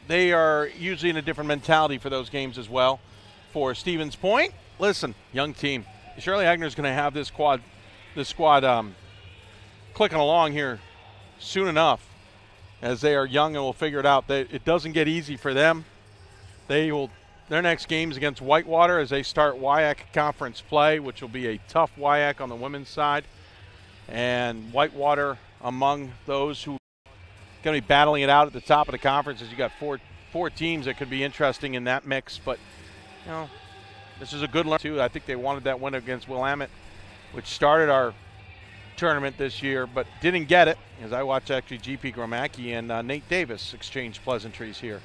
they are usually in a different mentality for those games as well. For Stevens Point, listen, young team. Shirley Hagner's going to have this squad clicking along here soon enough, as they are young and will figure it out. It doesn't get easy for them. Their next game's against Whitewater as they start WIAC conference play, which will be a tough WIAC on the women's side. And Whitewater among those who are going to be battling it out at the top of the conference, as you got four teams that could be interesting in that mix. But, you know, this is a good learn too. I think they wanted that win against Willamette, which started our tournament this year, but didn't get it, as I watched actually GP Gromacki and Nate Davis exchange pleasantries here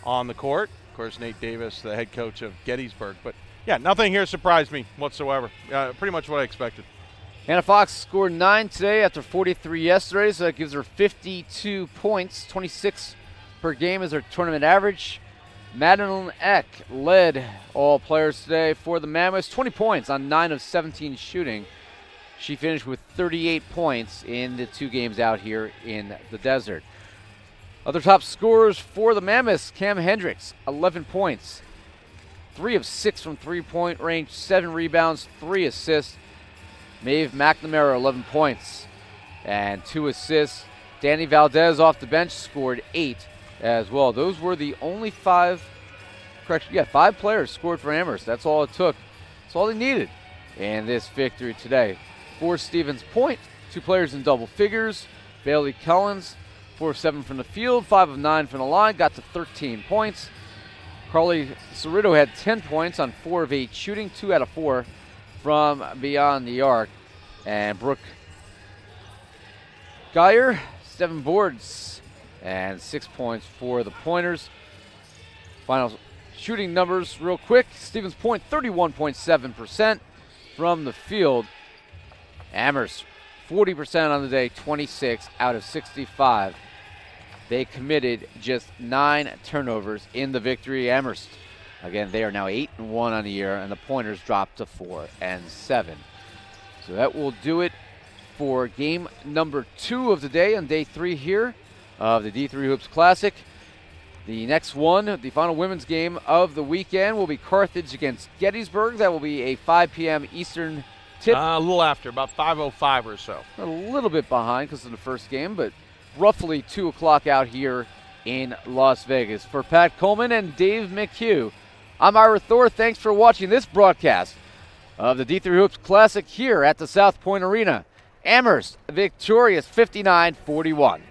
on the court. Of course, Nate Davis, the head coach of Gettysburg. But Yeah, nothing here surprised me whatsoever. Pretty much what I expected. Hannah Fox scored 9 today after 43 yesterday, so that gives her 52 points. 26 per game is her tournament average. Madeline Eck led all players today for the Mammoths. 20 points on 9 of 17 shooting. She finished with 38 points in the 2 games out here in the desert. Other top scorers for the Mammoths, Cam Hendricks, 11 points. 3 of 6 from three-point range, 7 rebounds, 3 assists. Maeve McNamara, 11 points and 2 assists. Danny Valdez off the bench scored 8 as well. Those were the only 5 players scored for Amherst. That's all it took. That's all they needed in this victory today. For Stevens Point, 2 players in double figures. Bailey Collins, 4 of 7 from the field, 5 of 9 from the line, got to 13 points. Carly Cerrito had 10 points on 4 of 8 shooting, 2 out of 4 from beyond the arc. And Brooke Geyer, 7 boards and 6 points for the Pointers. Final shooting numbers real quick. Stevens Point, 31.7% from the field. Amherst, 40% on the day, 26 out of 65. They committed just 9 turnovers in the victory. Amherst, again, they are now 8-1 on the year, and the Pointers dropped to 4-7. So that will do it for game number 2 of the day on day 3 here of the D3 Hoops Classic. The next one, the final women's game of the weekend, will be Carthage against Gettysburg. That will be a 5 p.m. Eastern tip. A little after, about 5:05 or so. A little bit behind because of the first game, but roughly 2 o'clock out here in Las Vegas. For Pat Coleman and Dave McHugh, I'm Ira Thor. Thanks for watching this broadcast of the D3 Hoops Classic here at the South Point Arena. Amherst victorious 59-41.